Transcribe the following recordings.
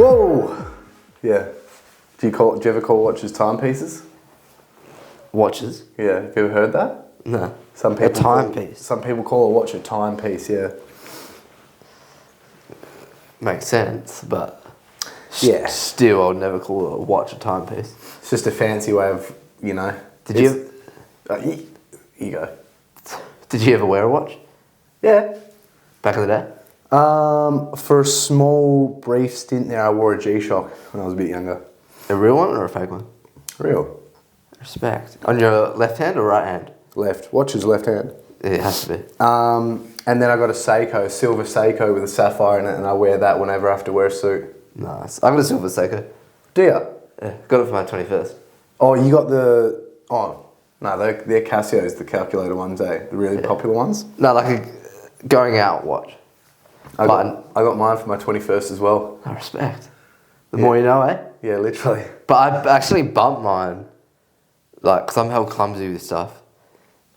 Whoa! Yeah. Do you ever call watches timepieces? Watches? Yeah. Have you ever heard that? No. Some people a timepiece. Some people call a watch a timepiece. Yeah. Makes sense, but yeah. Still, I'd never call a watch a timepiece. It's just a fancy way of, you know. Did you? You go. Did you ever wear a watch? Yeah. Back in the day? For a small, brief stint there, I wore a G-Shock when I was a bit younger. A real one or a fake one? Real. Respect. On your left hand or right hand? Left. Watch is left hand. It has to be. And then I got a seiko, silver seiko with a sapphire in it, and I wear that whenever I have to wear a suit. Nice. I got a silver seiko. Do you? Yeah. Got it for my 21st. Oh, you got the... Oh, no, they're Casios, the calculator ones, eh? The really popular ones? No, like a going out watch. I got mine for my 21st as well. I respect. The more you know, eh? Yeah, literally. But I actually bumped mine, like, because I'm hell clumsy with stuff.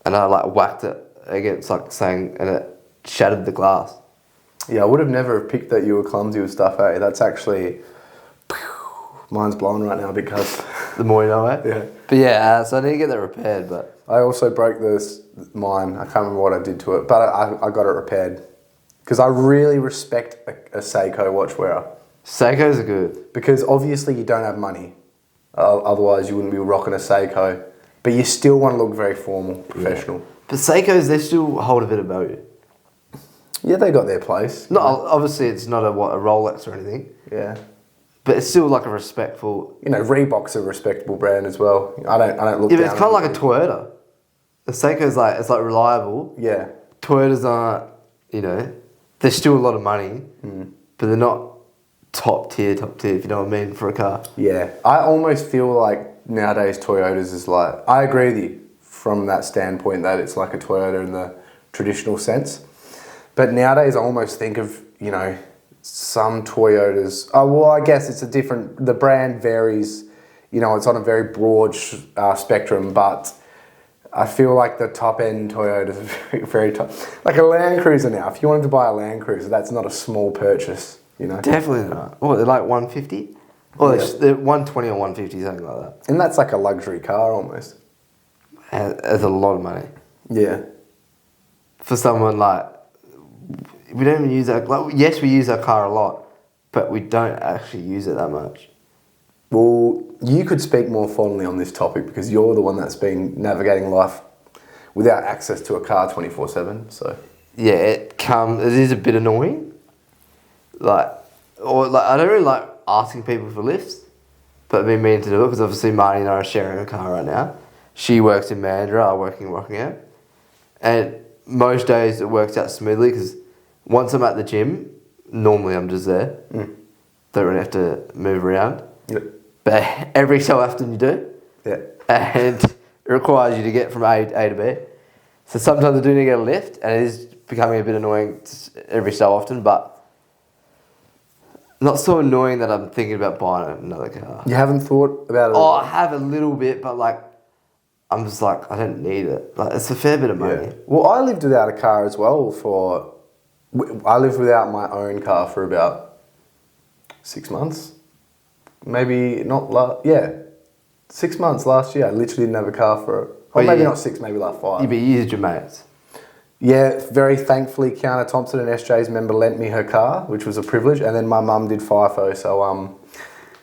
And I, like, whacked it against, like, saying, and it shattered the glass. Yeah, I would have never picked that you were clumsy with stuff, eh? That's actually... Mine's blown right now because... The more you know, eh? Yeah. But yeah, so I need to get that repaired, but... I also broke mine. I can't remember what I did to it, but I got it repaired. Because I really respect a Seiko watch wearer. Seikos are good. Because obviously you don't have money. Otherwise you wouldn't be rocking a Seiko. But you still want to look very formal, professional. Yeah. But Seikos, they still hold a bit of value. Yeah, they got their place. No, obviously it's not a Rolex or anything. Yeah. But it's still like a respectful... You know, Reebok's a respectable brand as well. I don't look Yeah, but down it's kind of like a Toyota. The Seiko's like, it's like reliable. Yeah. Toyotas aren't, you know, they're still a lot of money, but they're not top tier, if you know what I mean, for a car. Yeah. I almost feel like nowadays Toyotas is like... I agree with you from that standpoint that it's like a Toyota in the traditional sense. But nowadays I almost think of, you know... Some Toyotas, well, I guess it's the brand varies, you know, it's on a very broad spectrum, but I feel like the top end Toyotas are very, very top. Like a Land Cruiser now, if you wanted to buy a Land Cruiser, that's not a small purchase, you know? Definitely not. Oh, they're like 150? Or they're 120 or 150, something like that. And that's like a luxury car almost. That's a lot of money. Yeah. For someone like... We don't even use that. Like, yes, we use our car a lot, but we don't actually use it that much. Well, you could speak more fondly on this topic because you're the one that's been navigating life without access to a car 24/7. So yeah, it is a bit annoying. I don't really like asking people for lifts, but I've been meaning to do it because obviously Marty and I are sharing a car right now. She works in Mandurah, I work in Rockingham, and most days it works out smoothly because. Once I'm at the gym, normally I'm just there. Don't really have to move around. Yep. But every so often you do. Yeah. And it requires you to get from A to B. So sometimes I do need to get a lift, and it is becoming a bit annoying every so often, but not so annoying that I'm thinking about buying another car. You haven't thought about it? Oh, I have a little bit, but like, I'm just like, I don't need it. Like, it's a fair bit of money. Yeah. Well, I lived without a car as well I lived without my own car for about 6 months. Maybe not 6 months last year. I literally didn't have a car for... Or maybe not 6, maybe like 5. Yeah, but you used your mates. Yeah, very thankfully, Kiana Thompson, an SJ's member, lent me her car, which was a privilege. And then my mum did FIFO, so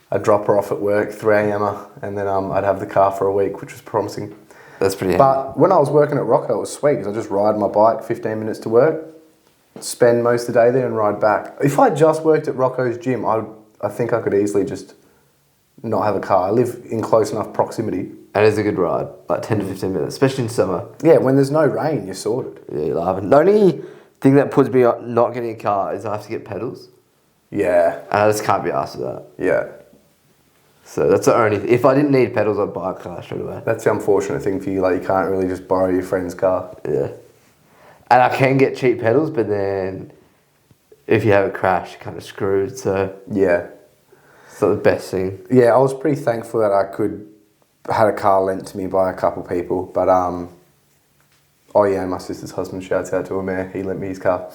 I'd drop her off at work, 3am, and then I'd have the car for a week, which was promising. That's pretty handy. But when I was working at Rocco, it was sweet, because I just ride my bike 15 minutes to work, spend most of the day there and ride back. If I just worked at Rocco's gym, I think I could easily just not have a car. I live in close enough proximity. And it's a good ride, like 10 to 15 minutes, especially in summer. Yeah, when there's no rain, you're sorted. Yeah, you're laughing. The only thing that puts me off not getting a car is I have to get pedals. Yeah. And I just can't be asked for that. Yeah. So that's the only... If I didn't need pedals, I'd buy a car straight away. That's the unfortunate thing for you, like you can't really just borrow your friend's car. Yeah. And I can get cheap pedals, but then if you have a crash, you're kind of screwed, so... Yeah. It's not the best thing. Yeah, I was pretty thankful that I had a car lent to me by a couple people, but oh yeah, my sister's husband, shouts out to him there, he lent me his car.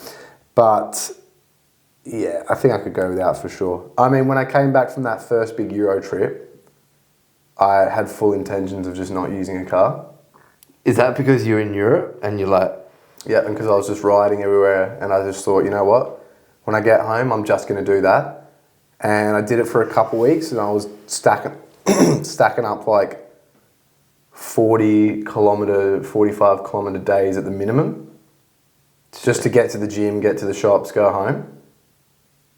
But Yeah, I think I could go without for sure. I mean, when I came back from that first big Euro trip, I had full intentions of just not using a car. Is that because you're in Europe and you're like... Yeah, and because I was just riding everywhere, and I just thought, you know what? When I get home, I'm just going to do that. And I did it for a couple of weeks, and I was stacking up like 45 kilometre days at the minimum, just to get to the gym, get to the shops, go home.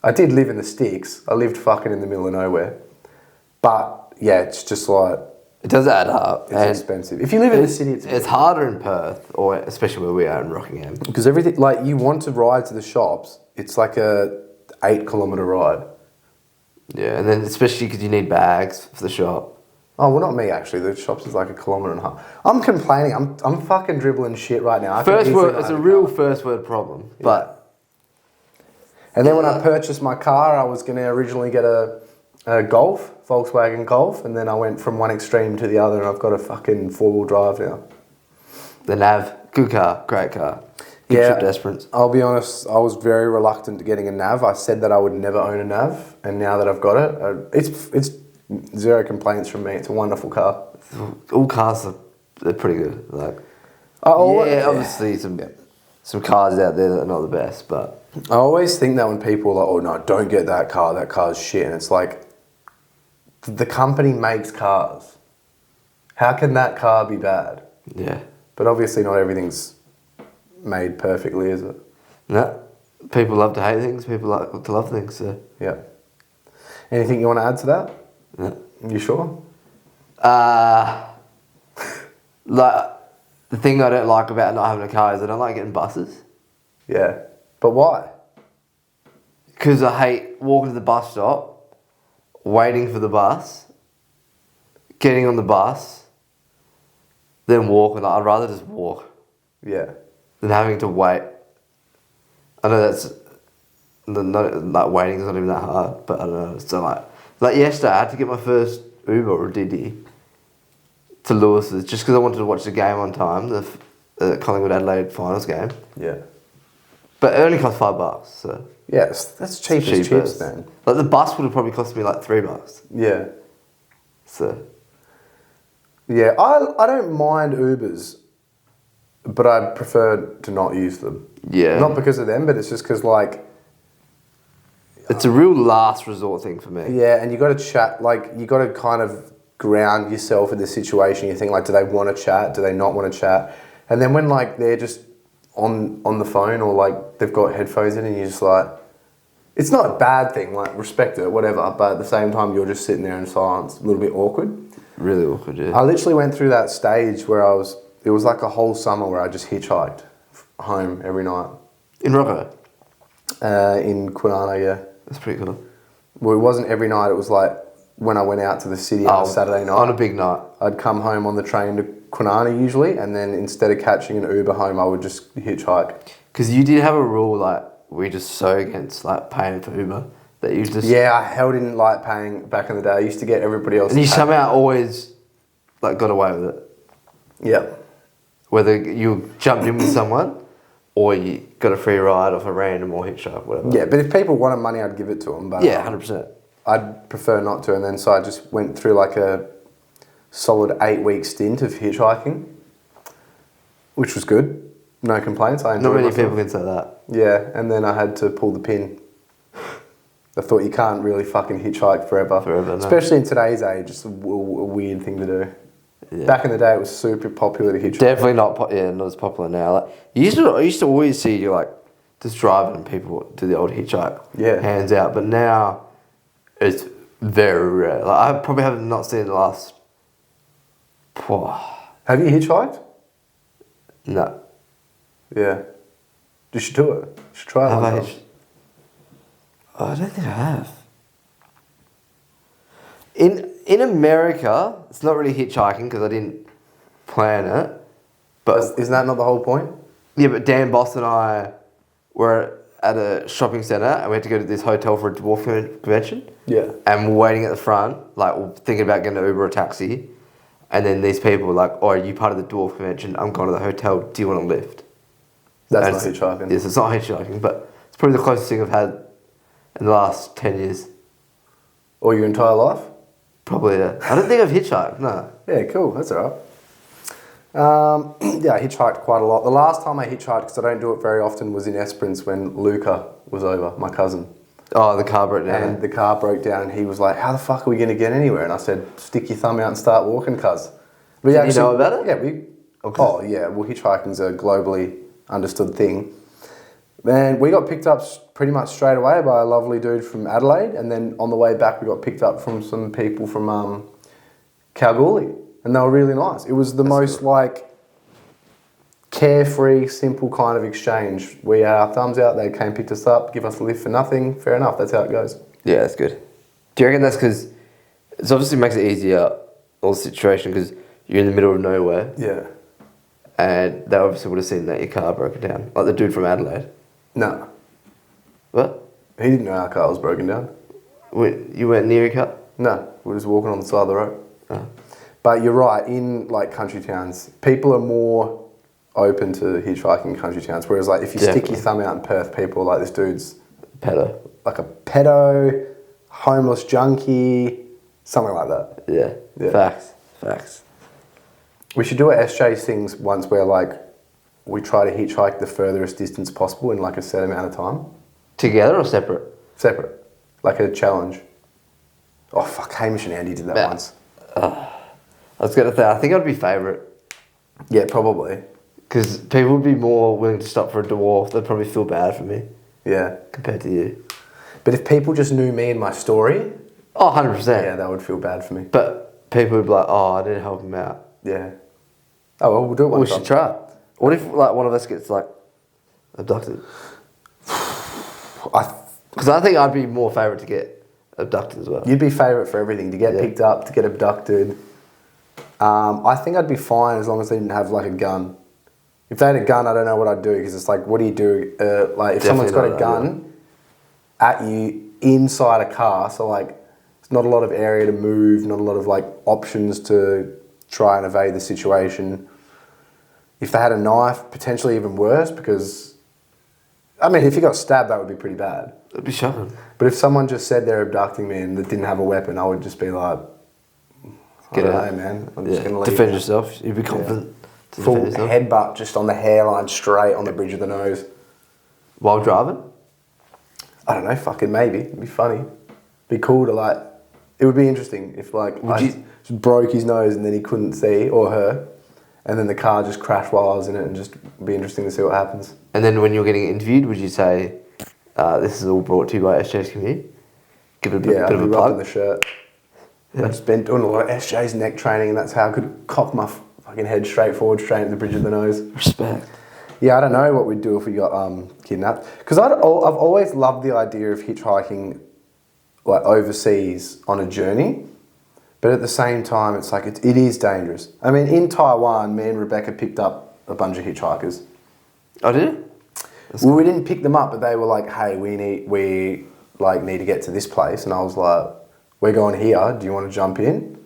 I did live in the sticks. I lived fucking in the middle of nowhere. But yeah, it's just like... It does add up. It's expensive. If you live in the city, it's harder in Perth, or especially where we are in Rockingham. Because everything, like, you want to ride to the shops, it's like a 8 kilometre ride. Yeah, and then especially because you need bags for the shop. Oh, well, not me, actually. The shops is like 1.5 kilometres. I'm complaining. I'm fucking dribbling shit right now. First word, it's a real first word problem. Yeah. But and then when I purchased my car, I was going to originally get a Golf, Volkswagen Golf, and then I went from one extreme to the other, and I've got a fucking 4-wheel drive now. The Nav, good car, great car. Good trip to Esperance. I'll be honest, I was very reluctant to getting a Nav. I said that I would never own a Nav, and now that I've got it, it's zero complaints from me. It's a wonderful car. All cars they're pretty good. Like, obviously some cars out there that are not the best, but I always think that when people are like, "Oh no, don't get that car's shit," and it's like, the company makes cars. How can that car be bad? Yeah. But obviously not everything's made perfectly, is it? No. People love to hate things, people like to love things, so... Yeah. Anything you want to add to that? No. You sure? Like, the thing I don't like about not having a car is I don't like getting buses. Yeah. But why? Because I hate walking to the bus stop, waiting for the bus, getting on the bus, then walking. Like, I'd rather just walk. Yeah. Than having to wait. I know waiting is not even that hard, but I don't know. So like yesterday, I had to get my first Uber or Didi to Lewis's just because I wanted to watch the game on time, the Collingwood Adelaide finals game. Yeah. But it only cost $5, so... Yes, that's cheap as chips, man. Like, the bus would have probably cost me like $3. Yeah. So... Yeah, I don't mind Ubers, but I prefer to not use them. Yeah. Not because of them, but it's just because, like... It's a real last resort thing for me. Yeah, and you got to chat, like, you got to kind of ground yourself in the situation. You think, like, do they want to chat? Do they not want to chat? And then when, like, they're just on the phone or, like, they've got headphones in and you're just like... It's not a bad thing, like, respect it, whatever, but at the same time, you're just sitting there in silence, a little bit awkward. Really awkward, yeah. I literally went through that stage where it was like a whole summer where I just hitchhiked home every night. In Rocco? In Kwinana, yeah. That's pretty cool. Well, it wasn't every night, it was like when I went out to the city on a Saturday night. On a big night. I'd come home on the train to Kwinana usually, and then instead of catching an Uber home, I would just hitchhike. Because you did have a rule, like, we're just so against, like, paying for Uber that you just... Yeah, I hell didn't like paying back in the day. I used to get everybody else. And you somehow always, like, got away with it. Yeah. Whether you jumped in with someone or you got a free ride off a random or hitchhike, whatever. Yeah, but if people wanted money, I'd give it to them. But yeah, 100%. I'd prefer not to. And then so I just went through like a solid 8-week stint of hitchhiking, which was good. No complaints. I enjoyed Not many myself. people can say that. Yeah, and then I had to pull the pin. I thought you can't really fucking hitchhike forever. No. Especially in today's age, it's a weird thing to do. Yeah. Back in the day, it was super popular to hitchhike. Definitely not as popular now. Like, I used to always see you, like, just driving and people do the old hitchhike. Yeah. Hands out. But now, it's very rare. Like, I probably have not seen it the last... Have you hitchhiked? No. Yeah. You should do it. You should try it. Have one I time. Oh, I don't think I have. In America, it's not really hitchhiking because I didn't plan it. But Isn't that not the whole point? yeah, but Dan Boss and I were at a shopping centre and we had to go to this hotel for a dwarf convention. Yeah. And we're waiting at the front, like thinking about getting an Uber or a taxi. And then these people were like, "Oh, are you part of the dwarf convention? I'm going to the hotel. Do you want a lift?" That's not hitchhiking. Yes, it's not hitchhiking, but it's probably the closest thing I've had in the last 10 years. Or your entire life? Probably, yeah. I don't think I've hitchhiked, no. Yeah, cool. That's all right. Yeah, I hitchhiked quite a lot. The last time I hitchhiked, because I don't do it very often, was in Esperance when Luca was over, my cousin. Oh, the car broke down. And the car broke down, and he was like, how the fuck are we going to get anywhere? And I said, stick your thumb out and start walking, cuz. Did you know about it? Yeah, yeah, well, hitchhiking's a globally understood thing. And we got picked up pretty much straight away by a lovely dude from Adelaide, and then on the way back we got picked up from some people from Kalgoorlie, and they were really nice. It was the most like carefree, simple kind of exchange. We had our thumbs out, they came, picked us up, give us a lift for nothing. Fair enough, that's how it goes. Yeah, that's good. Do you reckon that's because it obviously makes it easier, all the situation, because you're in the middle of nowhere? Yeah. And they obviously would have seen that your car broke down, like the dude from Adelaide. No. What? He didn't know our car was broken down. Wait, you weren't near your car? No, we were just walking on the side of the road. Oh. But you're right, in like country towns, people are more open to hitchhiking in country towns. Whereas like if you stick your thumb out in Perth, people are like, this dude's pedo. Like a pedo, homeless junkie, something like that. Yeah. Facts. We should do a SJ's things once where like we try to hitchhike the furthest distance possible in like a set amount of time. Together or separate? Separate. Like a challenge. Oh fuck, Hamish and Andy did that once. I was going to say, I think I'd be favourite. Yeah, probably. Because people would be more willing to stop for a dwarf. They'd probably feel bad for me. Yeah. Compared to you. But if people just knew me and my story... Oh, 100%. Yeah, they would feel bad for me. But people would be like, oh, I didn't help him out. Yeah. Oh, well, we'll do it one time. We should try. What if like one of us gets like abducted? Because I think I'd be more favourite to get abducted as well. You'd be favourite for everything. To get picked up, to get abducted. I think I'd be fine as long as they didn't have like a gun. If they had a gun, I don't know what I'd do, because it's like, what do you do? Like if someone's got a gun at you inside a car, so like there's not a lot of area to move, not a lot of like options to try and evade the situation. If they had a knife, potentially even worse, because I mean, if you got stabbed, that would be pretty bad. It'd be shocking. But if someone just said they're abducting me and that didn't have a weapon, I would just be like, get out, man. I'm just going to leave. Defend yourself. You'd be confident. To full headbutt just on the hairline, straight on the bridge of the nose. While driving? I don't know, fucking maybe. It'd be funny. Be cool to like, it would be interesting if like just broke his nose and then he couldn't see, or her, and then the car just crashed while I was in it, and just be interesting to see what happens. And then when you're getting interviewed, would you say, this is all brought to you by SJ's Community? Give it a bit of a plug. The shirt. I've just been doing a lot of SJ's neck training, and that's how I could cock my fucking head straight forward, straight at the bridge of the nose. Respect. Yeah, I don't know what we'd do if we got kidnapped. Because I've always loved the idea of hitchhiking like overseas on a journey. But at the same time, it's like, it is dangerous. I mean, in Taiwan, me and Rebecca picked up a bunch of hitchhikers. Oh, did you? Well, we didn't pick them up, but they were like, hey, we need to get to this place. And I was like, we're going here. Do you want to jump in?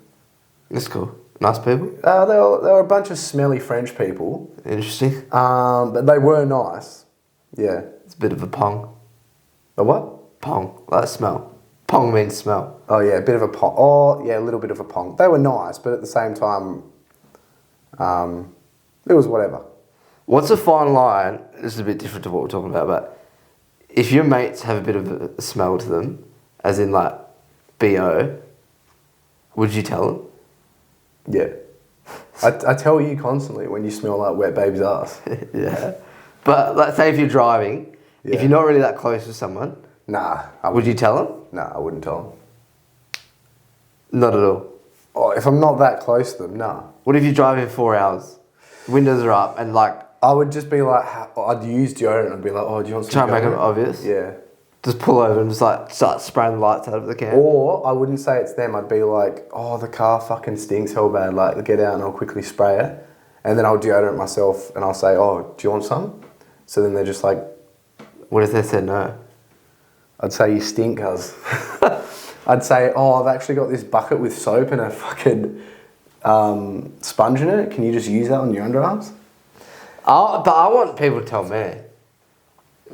That's cool. Nice people? They were a bunch of smelly French people. Interesting. But they were nice. Yeah. It's a bit of a pong. A what? Pong. Like smell. Pong means smell. Oh, yeah, a bit of a pong. Oh, yeah, a little bit of a pong. They were nice, but at the same time, it was whatever. What's a fine line? This is a bit different to what we're talking about, but if your mates have a bit of a smell to them, as in like BO, would you tell them? Yeah. I tell you constantly when you smell like wet baby's ass. Yeah. But like, say if you're driving, if you're not really that close to someone, nah. Would you tell them? Nah, I wouldn't tell them. Not at all. Oh, if I'm not that close to them, nah. What if you're driving 4 hours, windows are up, and like... I would just be like, I'd use deodorant. I'd be like, oh, do you want some Try and make deodorant? it obvious? Yeah. Just pull over and just like start spraying the lights out of the can. Or I wouldn't say it's them. I'd be like, oh, the car fucking stinks hell bad. Like, get out and I'll quickly spray it. And then I'll deodorant myself and I'll say, oh, do you want some? So then they're just like... What if they said no? I'd say, you stink, cuz. I'd say, oh, I've actually got this bucket with soap and a fucking sponge in it. Can you just use that on your underarms? But I want people to tell me.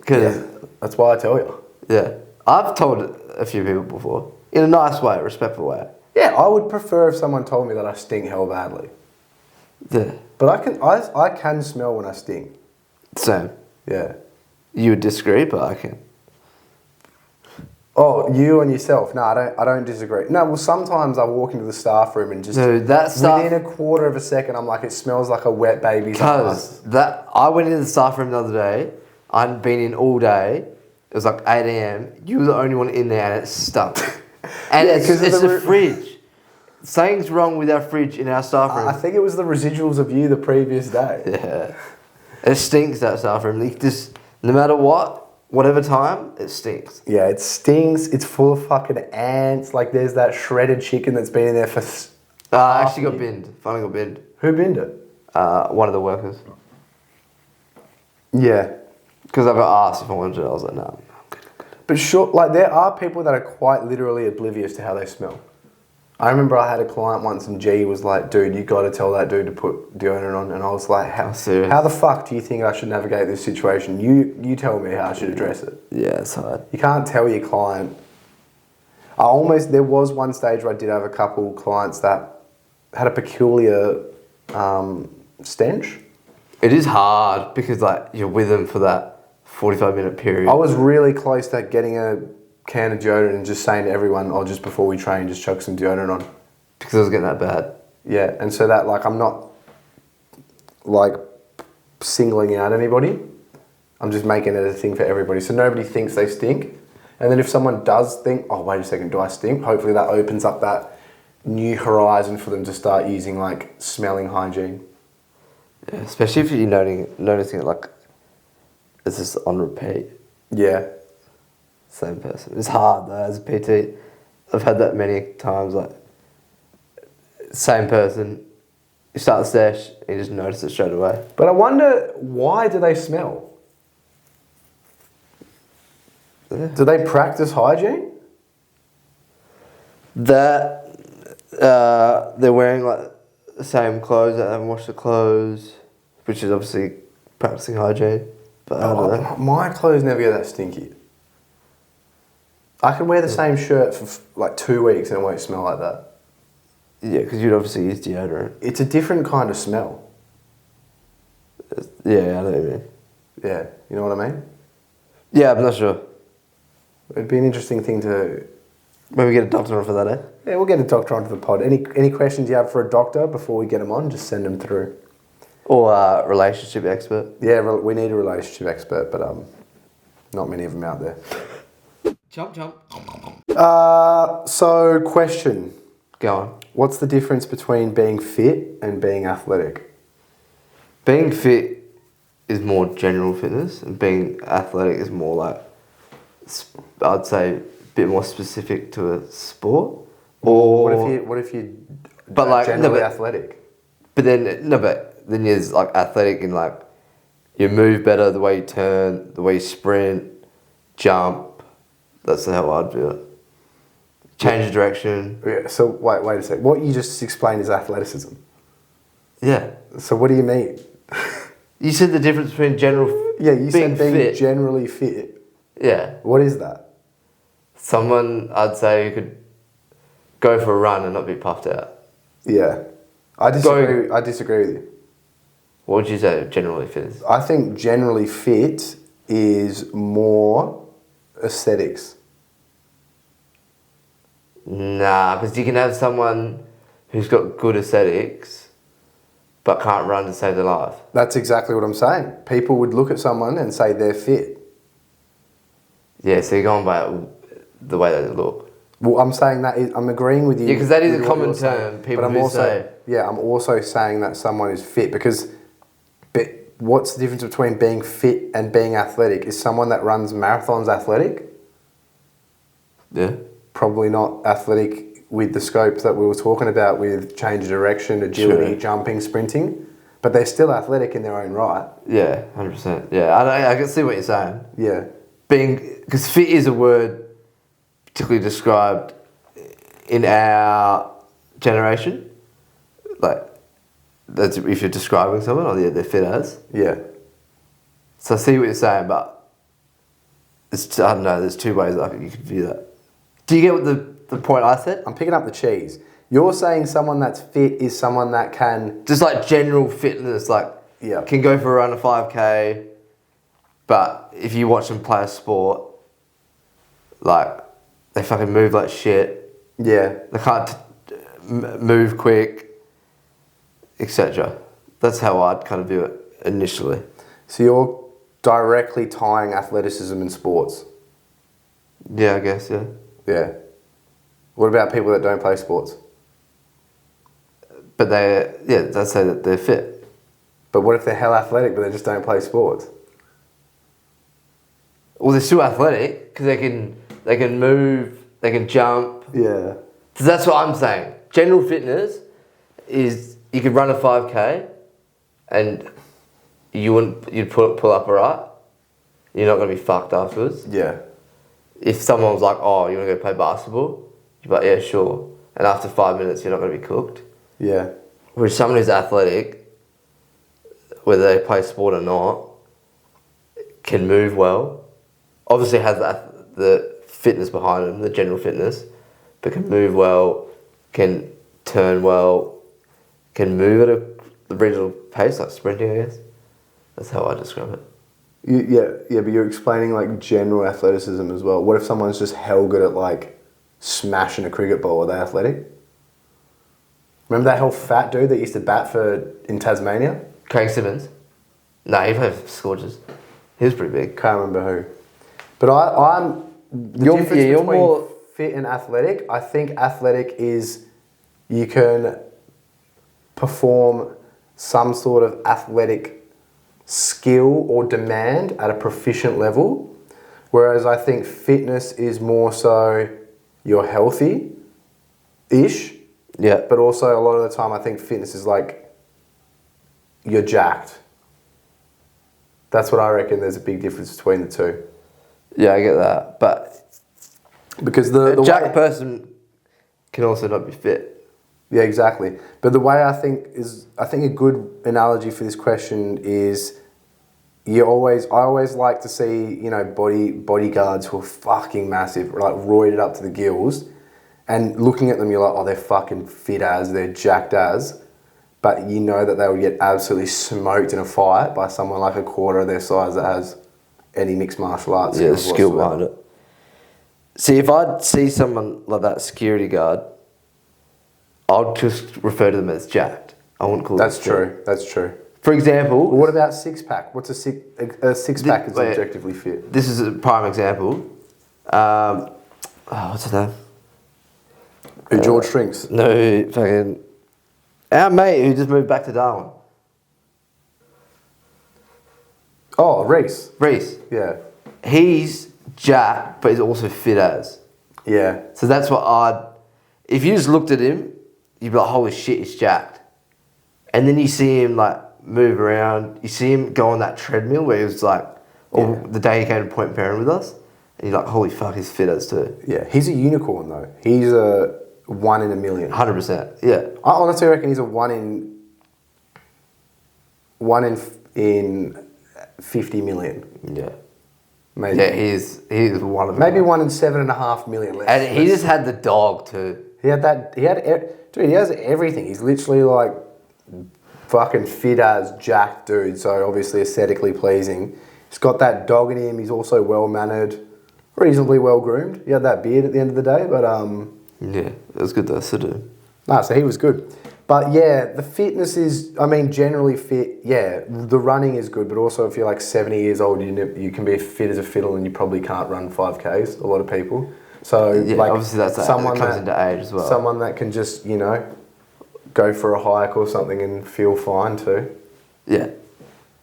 Cause that's why I tell you. Yeah. I've told a few people before in a nice way, a respectful way. Yeah, I would prefer if someone told me that I stink hell badly. Yeah. But I can smell when I stink. Same. Yeah. You would disagree, but I can. Oh, you and yourself? No, I don't disagree. No, well, sometimes I walk into the staff room and just within a quarter of a second, I'm like, it smells like a wet baby's ass. Because I went into the staff room the other day. I hadn't been in all day. It was like 8 a.m. You were the only one in there, and it stunk. And Yeah, it's the fridge. Something's wrong with our fridge in our staff room. I think it was the residuals of you the previous day. Yeah. It stinks, that staff room. No matter whatever time, it stinks. Yeah, it stinks. It's full of fucking ants. Like, there's that shredded chicken that's been in there for... I actually got binned. Finally got binned. Who binned it? One of the workers. Yeah. Because I got asked if I wanted to. I was like, no, I'm good. But sure, like, there are people that are quite literally oblivious to how they smell. I remember I had a client once and G was like, dude, you got to tell that dude to put deodorant on. And I was like, how the fuck do you think I should navigate this situation? You tell me how I should address it. Yeah, it's hard. You can't tell your client. There was one stage where I did have a couple clients that had a peculiar stench. It is hard because like you're with them for that 45-minute period. I was really close to getting a can of deodorant and just saying to everyone, just before we train, just chuck some deodorant on. Because it was getting that bad. Yeah, and so that, like, I'm not, like, singling out anybody. I'm just making it a thing for everybody. So nobody thinks they stink. And then if someone does think, oh, wait a second, do I stink? Hopefully that opens up that new horizon for them to start using, like, smelling hygiene. Yeah, especially if you're noticing it, like, it's just on repeat. Yeah. Same person. It's hard though, as a PT. I've had that many times, like, same person, you start the sesh, and you just notice it straight away. But I wonder, why do they smell? Yeah. Do they practice hygiene? That, they're wearing, like, the same clothes, that haven't washed the clothes, which is obviously practicing hygiene. But I don't know. My clothes never get that stinky. I can wear the same shirt for like 2 weeks and it won't smell like that. Yeah, because you'd obviously use deodorant. It's a different kind of smell. Yeah, I know what you mean. Yeah, you know what I mean? Yeah, I'm not sure. It'd be an interesting thing to... Maybe get a doctor on for that, eh? Yeah, we'll get a doctor onto the pod. Any questions you have for a doctor before we get them on, just send them through. Or a relationship expert. Yeah, we need a relationship expert, but not many of them out there. Chomp. So, question. Go on. What's the difference between being fit and being athletic? Being fit is more general fitness, and being athletic is more like, I'd say, a bit more specific to a sport. Or what if you but like generally athletic? But then there's like athletic in like you move better, the way you turn, the way you sprint, jump. That's how I'd do it. Change of direction. Yeah. So wait a sec. What you just explained is athleticism. Yeah. So what do you mean? You said the difference between general. Yeah, you said being fit. generally fit. Yeah. What is that? Someone I'd say who could go for a run and not be puffed out. Yeah. I disagree with you. What would you say generally fit is? I think generally fit is more aesthetics. Nah, because you can have someone who's got good aesthetics but can't run to save their life. That's exactly what I'm saying. People would look at someone and say they're fit. Yeah, so you're going by the way they look. Well, I'm saying I'm agreeing with you. Yeah, because that is a common term. People do say. Yeah, I'm also saying that someone is fit because what's the difference between being fit and being athletic? Is someone that runs marathons athletic? Yeah. Probably not athletic with the scope that we were talking about with change of direction, agility, jumping, sprinting. But they're still athletic in their own right. Yeah, 100%. Yeah, I can see what you're saying. Yeah. Because fit is a word particularly described in our generation. Like, that's if you're describing someone, they're fit as. Yeah. So I see what you're saying, but I don't know. There's two ways you could view that. Do you get what the point I said? I'm picking up the cheese. You're saying someone that's fit is someone that can... Just like general fitness, like can go for a run of 5K, but if you watch them play a sport, like they fucking move like shit. Yeah. They can't move quick, etc. That's how I'd kind of view it initially. So you're directly tying athleticism and sports? Yeah, I guess, yeah. Yeah. What about people that don't play sports? But they say that they're fit. But what if they're hell athletic but they just don't play sports? Well, they're still athletic because they can move, they can jump. Yeah. So that's what I'm saying. General fitness is you could run a 5K and you'd pull up alright. You're not going to be fucked afterwards. Yeah. If someone was like, oh, you want to go play basketball? You'd be like, yeah, sure. And after 5 minutes, you're not going to be cooked. Yeah. Whereas someone who's athletic, whether they play sport or not, can move well. Obviously has the fitness behind them, the general fitness, but can move well, can turn well, can move at a reasonable pace, like sprinting, I guess. That's how I describe it. Yeah, but you're explaining like general athleticism as well. What if someone's just hell good at like smashing a cricket ball? Are they athletic? Remember that hell fat dude that used to bat in Tasmania? Craig Simmons? No, he played for Scorchers. He was pretty big. Can't remember who. But I'm the difference between more fit and athletic. I think athletic is you can perform some sort of athletic skill or demand at a proficient level, whereas I think fitness is more so you're healthy-ish, but also a lot of the time I think fitness is like you're jacked. That's what I reckon. There's a big difference between the two. Yeah, I get that, but because the jacked person can also not be fit. Yeah, exactly. But the way I think a good analogy for this question is I always like to see, bodyguards who are fucking massive, like roided up to the gills, and looking at them you're like, oh, they're fucking fit as, they're jacked as, but you know that they would get absolutely smoked in a fight by someone like a quarter of their size that has any mixed martial arts. Yeah, skill behind it. See, if I'd see someone like that security guard, I'll just refer to them as jacked. I wouldn't call them That's true. That's true. For example... Well, what about six-pack? What's a six-pack is objectively fit? This is a prime example. What's his name? George Shrinks? No, fucking... Our mate who just moved back to Darwin. Oh, Reese. Yeah. He's jacked, but he's also fit as. Yeah. So that's what if you just looked at him, you'd be like, holy shit, he's jacked. And then you see him like move around. You see him go on that treadmill where he was like, the day he came to Point Perrin with us, and you're like, holy fuck, he's fit as too. Yeah, he's a unicorn though. He's a 1 in a million. 100%. Yeah. I honestly reckon he's a 1 in 50 million. Yeah. Maybe. Yeah, he's one of them. Maybe 1 in 7.5 million. And he just had the dog too. He has everything. He's literally like fucking fit as jacked dude. So obviously aesthetically pleasing. He's got that dog in him. He's also well mannered, reasonably well groomed. He had that beard at the end of the day, but yeah, it was good though to do. So he was good. But yeah, the fitness is, generally fit. Yeah, the running is good, but also if you're like 70 years old, you can be fit as a fiddle and you probably can't run 5Ks, a lot of people. So yeah, like obviously that comes into age as well. Someone that can just, go for a hike or something and feel fine too. Yeah.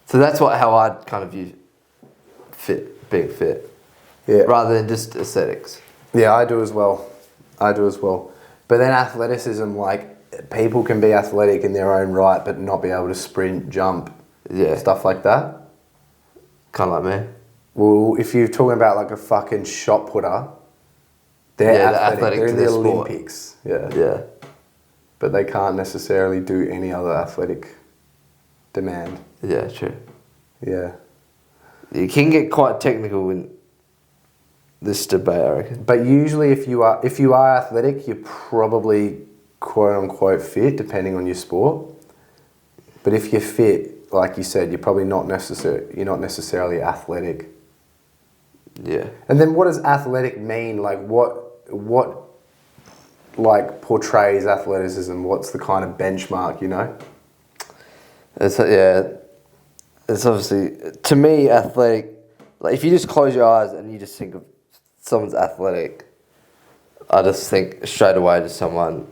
So that's how I'd kind of view being fit. Yeah. Rather than just aesthetics. Yeah, I do as well. But then athleticism, like, people can be athletic in their own right, but not be able to sprint, jump, stuff like that. Kind of like me. Well, if you're talking about like a fucking shot putter, they're athletic. They're in the Olympics. Yeah. But they can't necessarily do any other athletic demand. Yeah, true. Yeah. You can get quite technical this debate, I reckon. But usually, if you are athletic, you're probably quote unquote fit, depending on your sport. But if you're fit, like you said, you're probably not necessarily athletic. Yeah. And then, what does athletic mean? Like, what like portrays athleticism? What's the kind of benchmark? You know? It's obviously, to me, athletic. Like, if you just close your eyes and you just think of someone's athletic, I just think straight away to someone.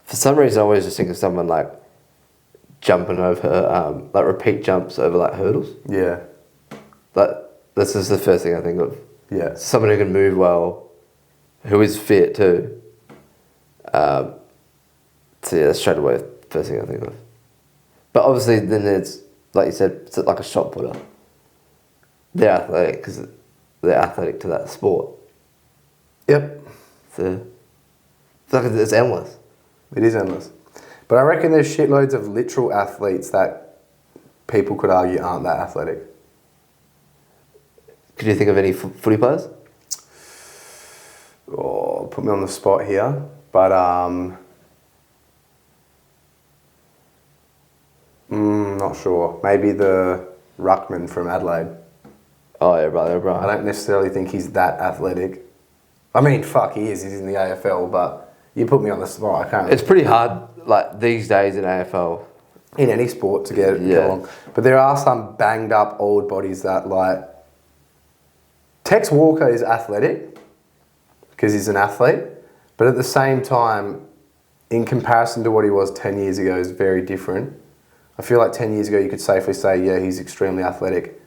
For some reason, I always just think of someone like jumping over, like repeat jumps over like hurdles. Yeah. This is the first thing I think of. Yeah. Someone who can move well, who is fit too. So yeah, that's straight away the first thing I think of. But obviously, then there's, like you said, it's like a shot putter. They're athletic because they're athletic to that sport. Yep. So it's endless. It is endless. But I reckon there's shitloads of literal athletes that people could argue aren't that athletic. Could you think of any footy players? Oh, put me on the spot here. But not sure. Maybe the ruckman from Adelaide. Oh yeah, brother. I don't necessarily think he's that athletic. I mean, fuck, he is. He's in the AFL, but you put me on the spot. I can't. It's pretty hard, like these days in AFL. In any sport to get along. But there are some banged up old bodies that like. Tex Walker is athletic because he's an athlete, but at the same time, in comparison to what he was 10 years ago, is very different. I feel like 10 years ago you could safely say, yeah, he's extremely athletic.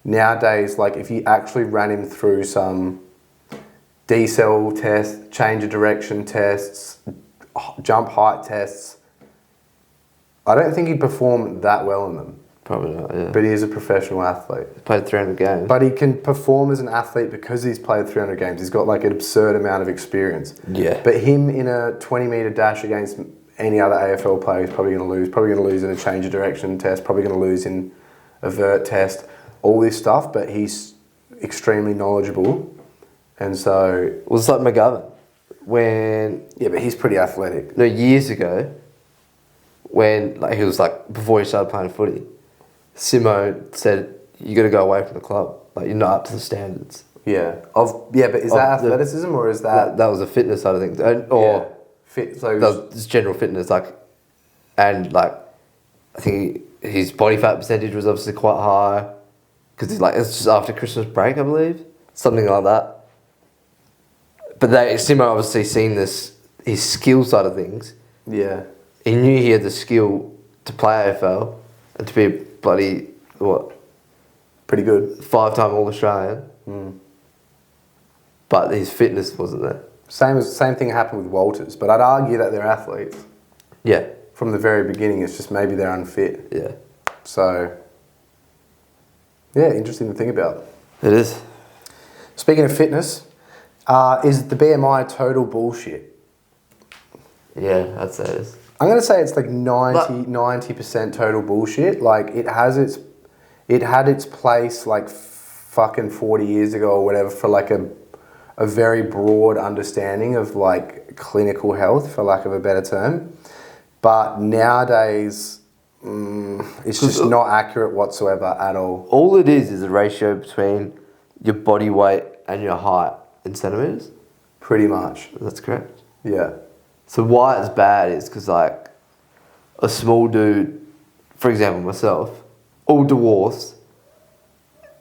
Nowadays, like if you actually ran him through some decel tests, change of direction tests, jump height tests, I don't think he'd perform that well in them. Probably not, yeah. But he is a professional athlete. He's played 300 games. But he can perform as an athlete because he's played 300 games. He's got like an absurd amount of experience. Yeah. But him in a 20-metre dash against any other AFL player is probably going to lose. Probably going to lose in a change of direction test. Probably going to lose in a vert test. All this stuff. But he's extremely knowledgeable. And so... Well, it's like McGovern. Yeah, but he's pretty athletic. No, years ago, when like he was like, before he started playing footy, Simo said, you got to go away from the club. Like, you're not up to the standards. Yeah. But is that athleticism or is that... That was a fitness side of things. Fit. So that was just general fitness. Like, and like, I think his body fat percentage was obviously quite high. Because it's just after Christmas break, I believe. Something like that. But Simo obviously seen his skill side of things. Yeah. He knew he had the skill to play AFL and to be a bloody, pretty good. 5-time All-Australian. But his fitness wasn't there. Same thing happened with Walters, but I'd argue that they're athletes. Yeah. From the very beginning, it's just maybe they're unfit. Yeah. So, yeah, interesting to think about. It is. Speaking of fitness, is the BMI total bullshit? Yeah, I'd say it is. I'm going to say it's like 90% total bullshit. Like, it had its place like fucking 40 years ago or whatever for like a very broad understanding of like clinical health, for lack of a better term. But nowadays, it's just not accurate whatsoever at all. All it is a ratio between your body weight and your height in centimetres. Pretty much. That's correct. Yeah. So why it's bad is because like a small dude, for example myself, all dwarfs,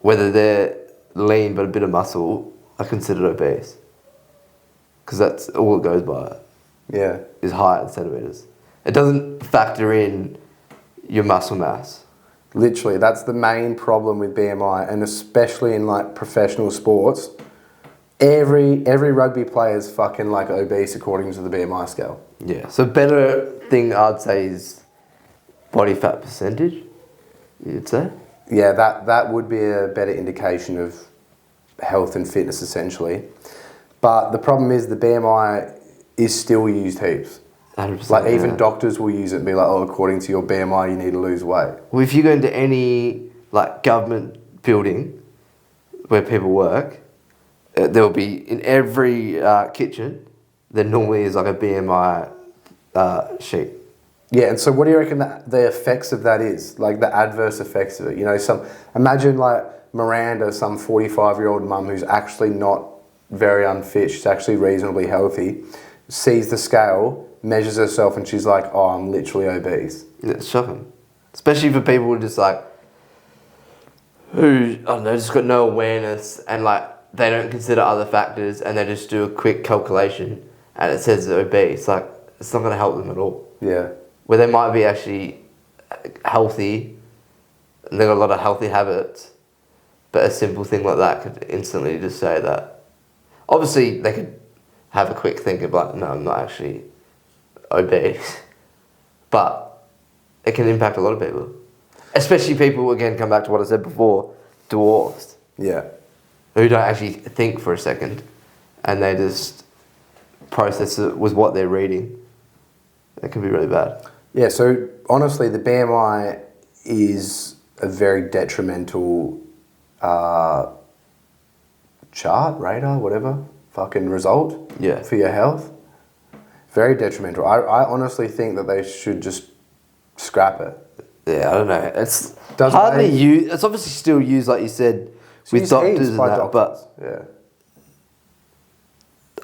whether they're lean but a bit of muscle, are considered obese. Because that's all it goes by. Yeah. Is height in centimetres. It doesn't factor in your muscle mass. Literally, that's the main problem with BMI, and especially in like professional sports. Every rugby player is fucking like obese according to the BMI scale. Yeah. So better thing I'd say is body fat percentage, you'd say? Yeah, that would be a better indication of health and fitness essentially. But the problem is the BMI is still used heaps. 100%. Like even doctors will use it and be like, oh, according to your BMI, you need to lose weight. Well, if you go into any like government building where people work, there'll be in every kitchen, there normally is like a BMI sheet. Yeah, and so what do you reckon that the effects of that is? Like the adverse effects of it? You know, imagine like Miranda, some 45-year-old mum who's actually not very unfit, she's actually reasonably healthy, sees the scale, measures herself, and she's like, oh, I'm literally obese. Yeah, it's shocking. Especially for people who just like, who, I don't know, just got no awareness and like, they don't consider other factors and they just do a quick calculation and it says they're obese. Like, it's not going to help them at all. Yeah. Where they might be actually healthy and they've got a lot of healthy habits, but a simple thing like that could instantly just say that. Obviously, they could have a quick think of like, no, I'm not actually obese. But it can impact a lot of people. Especially people, again, come back to what I said before, dwarfs. Yeah. Who don't actually think for a second and they just process it with what they're reading. It can be really bad. Yeah, so honestly, the BMI is a very detrimental chart, radar, whatever, fucking result for your health. Very detrimental. I honestly think that they should just scrap it. Yeah, I don't know. It's hardly used. It's obviously still used, like you said, with doctors and that, but yeah.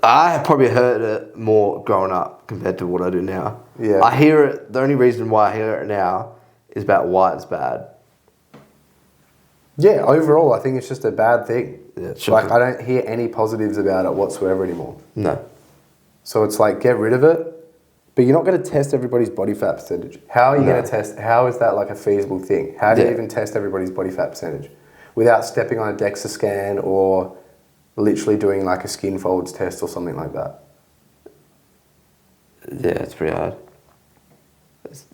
I have probably heard it more growing up compared to what I do now. Yeah. I hear it, the only reason why I hear it now is about why it's bad. Yeah, overall, I think it's just a bad thing. Yeah, like, I don't hear any positives about it whatsoever anymore. No. So it's like, get rid of it, but you're not going to test everybody's body fat percentage. How are you going to test? How is that like a feasible thing? How do you even test everybody's body fat percentage without stepping on a DEXA scan or literally doing like a skin folds test or something like that? Yeah, it's pretty hard.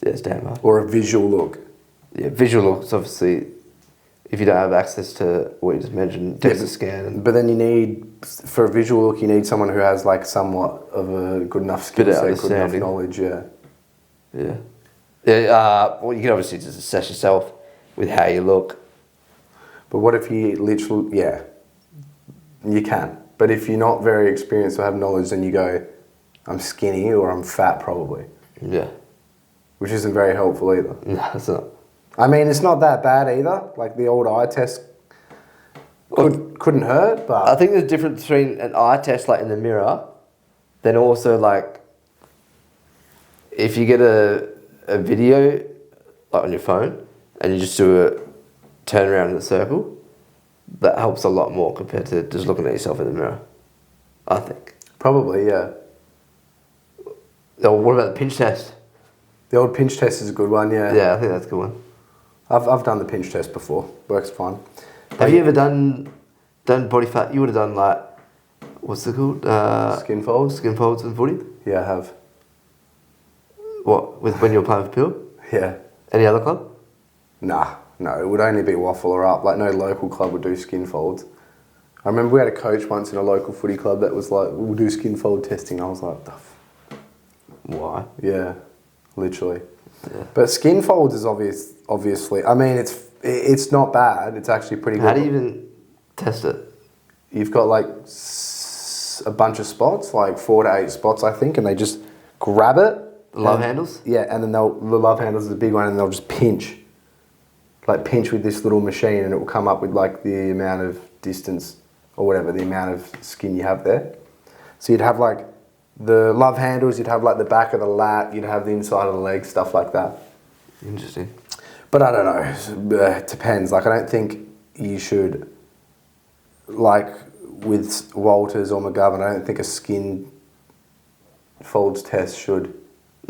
It's damn hard. Or a visual look. Yeah, visual looks, obviously, if you don't have access to what you just mentioned, DEXA scan. But then you need, for a visual look, you need someone who has like somewhat of a good enough skill set, good enough knowledge, Yeah. Well, you can obviously just assess yourself with how you look. But what if you literally, you can. But if you're not very experienced or have knowledge, then you go, I'm skinny or I'm fat probably. Yeah. Which isn't very helpful either. No, it's not. I mean, it's not that bad either. Like the old eye test couldn't hurt, but... I think there's a difference between an eye test like in the mirror, then also like if you get a video like on your phone and you just do a turn around in a circle, that helps a lot more compared to just looking at yourself in the mirror, I think. Probably, yeah. Oh, what about the pinch test? The old pinch test is a good one, yeah. Yeah, I think that's a good one. I've done the pinch test before. Works fine. Have you ever done body fat? You would have done like, what's it called? Skin folds? Skin folds and footy? Yeah, I have. What, when you were playing for Peel? Yeah. Any other club? Nah, no, it would only be Waffle or Up. Like no local club would do skin folds. I remember we had a coach once in a local footy club that was like, we'll do skin fold testing. I was like, why? Yeah, literally. Yeah. But skin folds is obviously, I mean, it's not bad. It's actually pretty good. How do you even test it? You've got like a bunch of spots, like 4 to 8 spots, I think, and they just grab it. The love handles? Yeah, and then the love handles is the big one, and they'll just pinch. Like pinch with this little machine, and it will come up with like the amount of distance or whatever, the amount of skin you have there. So you'd have like the love handles, you'd have like the back of the lat, you'd have the inside of the leg, stuff like that. Interesting. But I don't know, it depends. Like I don't think you should, like with Walters or McGovern, I don't think a skin folds test should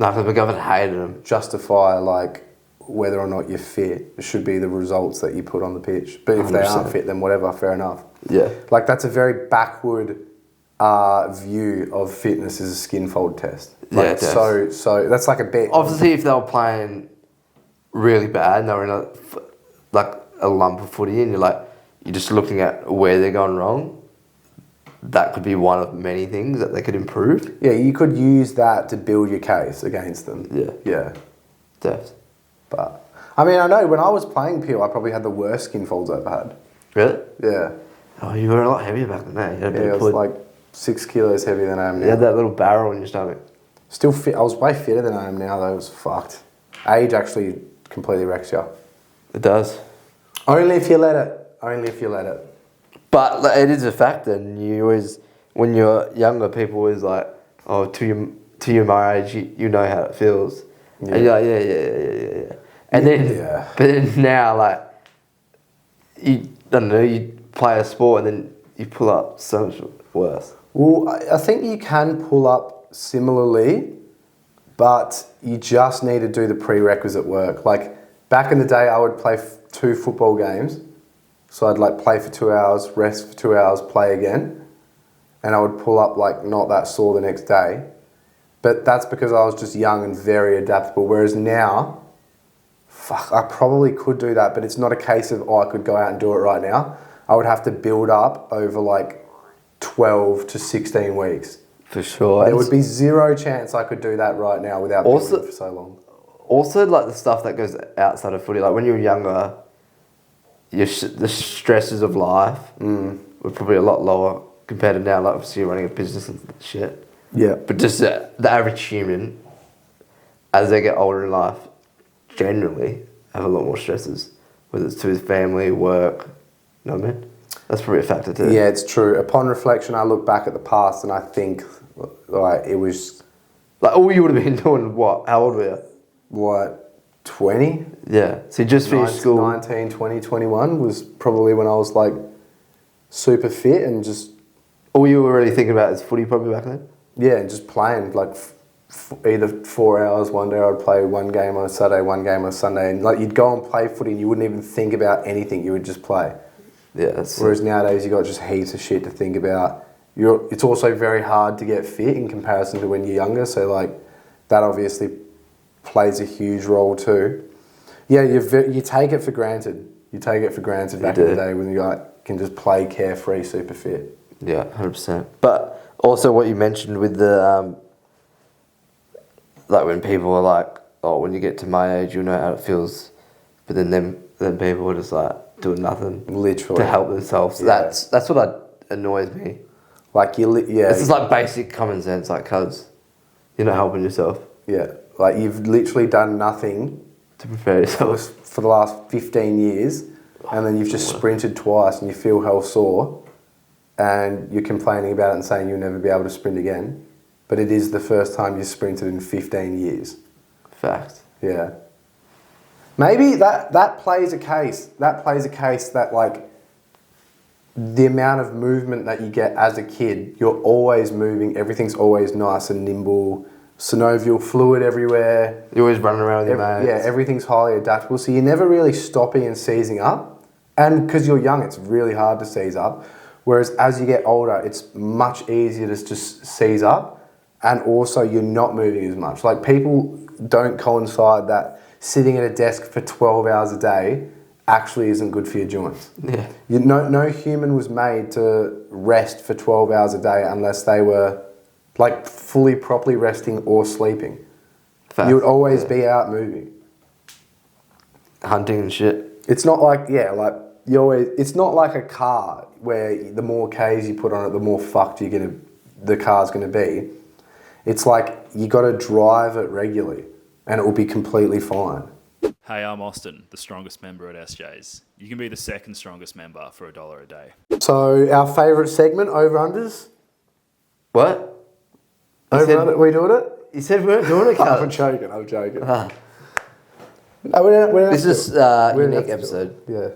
No, because McGovern hated them. justify like whether or not you're fit. It should be the results that you put on the pitch. But if they 100%. aren't fit, then whatever, fair enough. Yeah. Like that's a very backward view of fitness is a skin fold test. Like, yeah, so that's like a bit. Obviously, if they were playing really bad and they were in a lump of footy and you're just looking at where they're going wrong, that could be one of many things that they could improve. Yeah, you could use that to build your case against them. Yeah. Yeah. Depth. But, I mean, I know when I was playing Peel, I probably had the worst skin folds I ever had. Really? Yeah. Oh, you were a lot heavier back then, eh? You had a bit Yeah, I of was put. like 6 kilos heavier than I am now. You had that little barrel in your stomach. Still fit. I was way fitter than I am now, though. It was fucked. Age actually completely wrecks you. It does. Only if you let it. Only if you let it. But like, it is a factor, and you always, when you're younger, people always like, oh, to your my age, you know how it feels. Yeah. And you're like, yeah. And then, but then now, like, you, I don't know, you play a sport and then you pull up so much worse. Well, I think you can pull up similarly, but you just need to do the prerequisite work. Like, back in the day, I would play 2 football games. So I'd like play for 2 hours, rest for 2 hours, play again. And I would pull up like not that sore the next day. But that's because I was just young and very adaptable. Whereas now, fuck, I probably could do that, but it's not a case of, oh, I could go out and do it right now. I would have to build up over like 12 to 16 weeks. For sure. There would be zero chance I could do that right now without building for so long. Also, like the stuff that goes outside of footy, like when you were younger, the stresses of life were probably a lot lower compared to now. Like obviously you're running a business and shit. Yeah. But just the average human, as they get older in life, generally have a lot more stresses, whether it's to his family, work. You know what I mean? That's probably a factor too. Yeah, it's true. Upon reflection, I look back at the past and I think like it was... Like all you would have been doing, what? How old were you? What, 20? Yeah. So you just finished school. 19, 20, 21 was probably when I was like super fit and just... All you were really thinking about is footy probably back then? Yeah, and just playing like either 4 hours one day. I'd play one game on a Saturday, one game on a Sunday, and like you'd go and play footy and you wouldn't even think about anything. You would just play. Yeah. That's Whereas nowadays you got just heaps of shit to think about. It's also very hard to get fit in comparison to when you're younger. So like that obviously plays a huge role too. Yeah, you take it for granted. You take it for granted back in the day when you like can just play carefree, super fit. Yeah, 100%. But also what you mentioned with the, like when people are like, oh, when you get to my age, you'll know how it feels. But then people are just like doing nothing. Literally. To help themselves. Yeah. That's what annoys me. Like It's just like basic common sense, like, cuz you're not helping yourself. Yeah, like you've literally done nothing to prepare yourself for the last 15 years and then you've just sprinted twice and you feel hell sore and you're complaining about it and saying you'll never be able to sprint again. But it is the first time you sprinted in 15 years. Fact. Yeah. Maybe that plays a case. That plays a case that like the amount of movement that you get as a kid, you're always moving, everything's always nice and nimble, synovial fluid everywhere. You're always running around with your mates. Yeah, everything's highly adaptable. So you're never really stopping and seizing up. And because you're young, it's really hard to seize up. Whereas as you get older, it's much easier to just seize up. And also you're not moving as much. Like people don't coincide that sitting at a desk for 12 hours a day actually isn't good for your joints. Yeah. No human was made to rest for 12 hours a day unless they were like fully properly resting or sleeping. Fact. You would always be out moving. Hunting and shit. It's not like, it's not like a car where the more Ks you put on it, the more fucked the car's gonna be. It's like you gotta drive it regularly and it will be completely fine. Hey, I'm Austin, the strongest member at SJ's. You can be the second strongest member for $1 a day. So our favourite segment, over-unders. What? Over-under, we doing it? You said we weren't doing it, I'm joking. No, this is a unique episode. Yeah.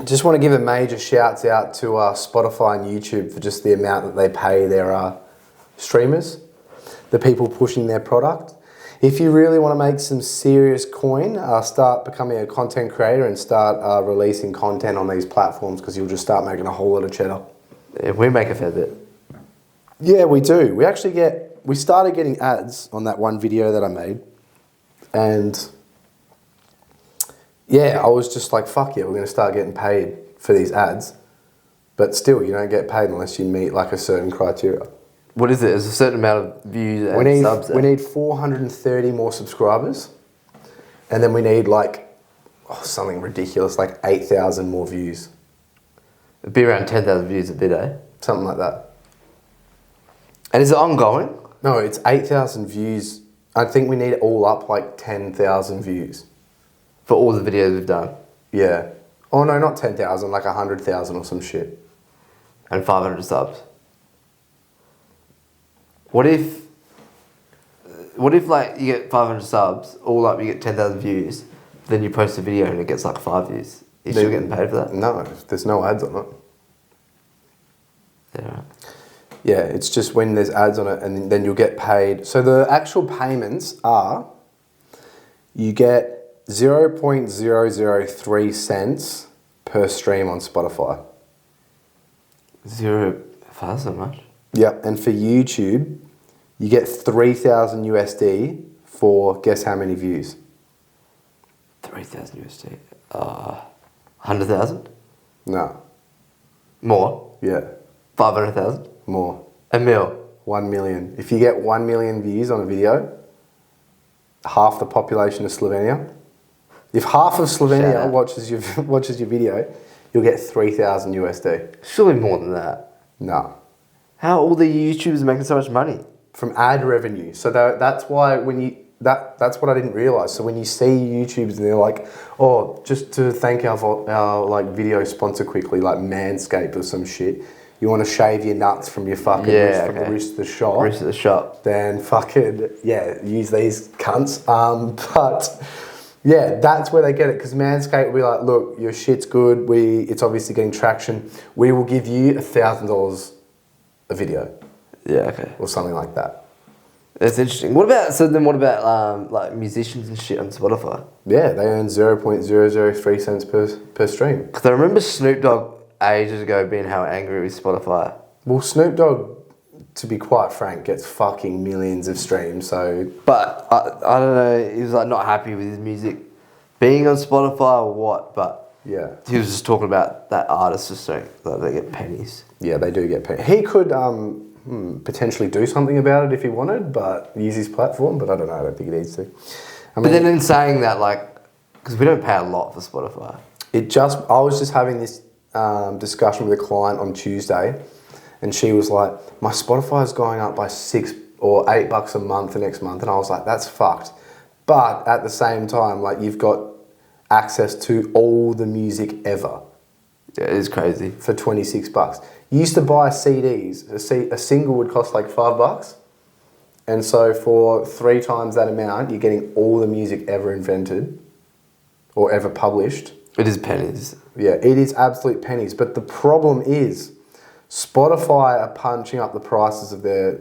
Just want to give a major shouts out to Spotify and YouTube for just the amount that they pay their streamers, the people pushing their product. If you really want to make some serious coin, start becoming a content creator and start releasing content on these platforms because you'll just start making a whole lot of cheddar. Yeah, we make a fair bit. Yeah, we do. We started getting ads on that one video that I made. And yeah, I was just like, fuck yeah, we're going to start getting paid for these ads. But still, you don't get paid unless you meet like a certain criteria. What is it? There's a certain amount of views and subs there. We need 430 more subscribers. And then we need like something ridiculous, like 8,000 more views. It'd be around 10,000 views a video. Something like that. And is it ongoing? No, it's 8,000 views. I think we need it all up like 10,000 views. For all the videos we've done? Yeah. Oh no, not 10,000, like 100,000 or some shit. And 500 subs. What if like you get 500 subs, all up you get 10,000 views, then you post a video and it gets like 5 views? You're still getting paid for that? No, there's no ads on it. Yeah, right. Yeah, it's just when there's ads on it and then you'll get paid. So the actual payments are, you get 0.003 cents per stream on Spotify. That's so much. Yep, and for YouTube, you get 3,000 USD for guess how many views? 3,000 USD. 100,000? No. More? Yeah, 500,000? more. A mil? 1 million. If you get 1 million views on a video, half the population of Slovenia. If half of Slovenia watches your video, you'll get 3,000 USD. Surely more than that. No. How are all the YouTubers making so much money? From ad revenue. So that's why that's what I didn't realize. So when you see YouTubers and they're like, oh, just to thank our like video sponsor quickly, like Manscaped or some shit. You want to shave your nuts from your fucking wrist, from the wrist of the shop. Wrist of the shop. Then fucking, use these cunts. But yeah, that's where they get it. Because Manscaped will be like, look, your shit's good. It's obviously getting traction. We will give you $1,000 a video. Yeah, okay. Or something like that. That's interesting. What about like musicians and shit on Spotify? Yeah, they earn 0.003 cents per stream. Because I remember Snoop Dogg ages ago being how angry with Spotify. Well, Snoop Dogg, to be quite frank, gets fucking millions of streams, so... But I don't know, he was like not happy with his music being on Spotify or what, but yeah, he was just talking about that artist just saying like they get pennies. Yeah, they do get paid. He could potentially do something about it if he wanted, but use his platform, but I don't know, I don't think he needs to. But then in saying that, like, because we don't pay a lot for Spotify. I was just having this discussion with a client on Tuesday, and she was like, my Spotify is going up by $6 or $8 a month the next month, and I was like, that's fucked. But at the same time, like, you've got access to all the music ever. Yeah, it is crazy. For $26. You used to buy CDs. A single would cost like $5. And so for 3 times that amount, you're getting all the music ever invented or ever published. It is pennies. Yeah, it is absolute pennies. But the problem is Spotify are punching up the prices of their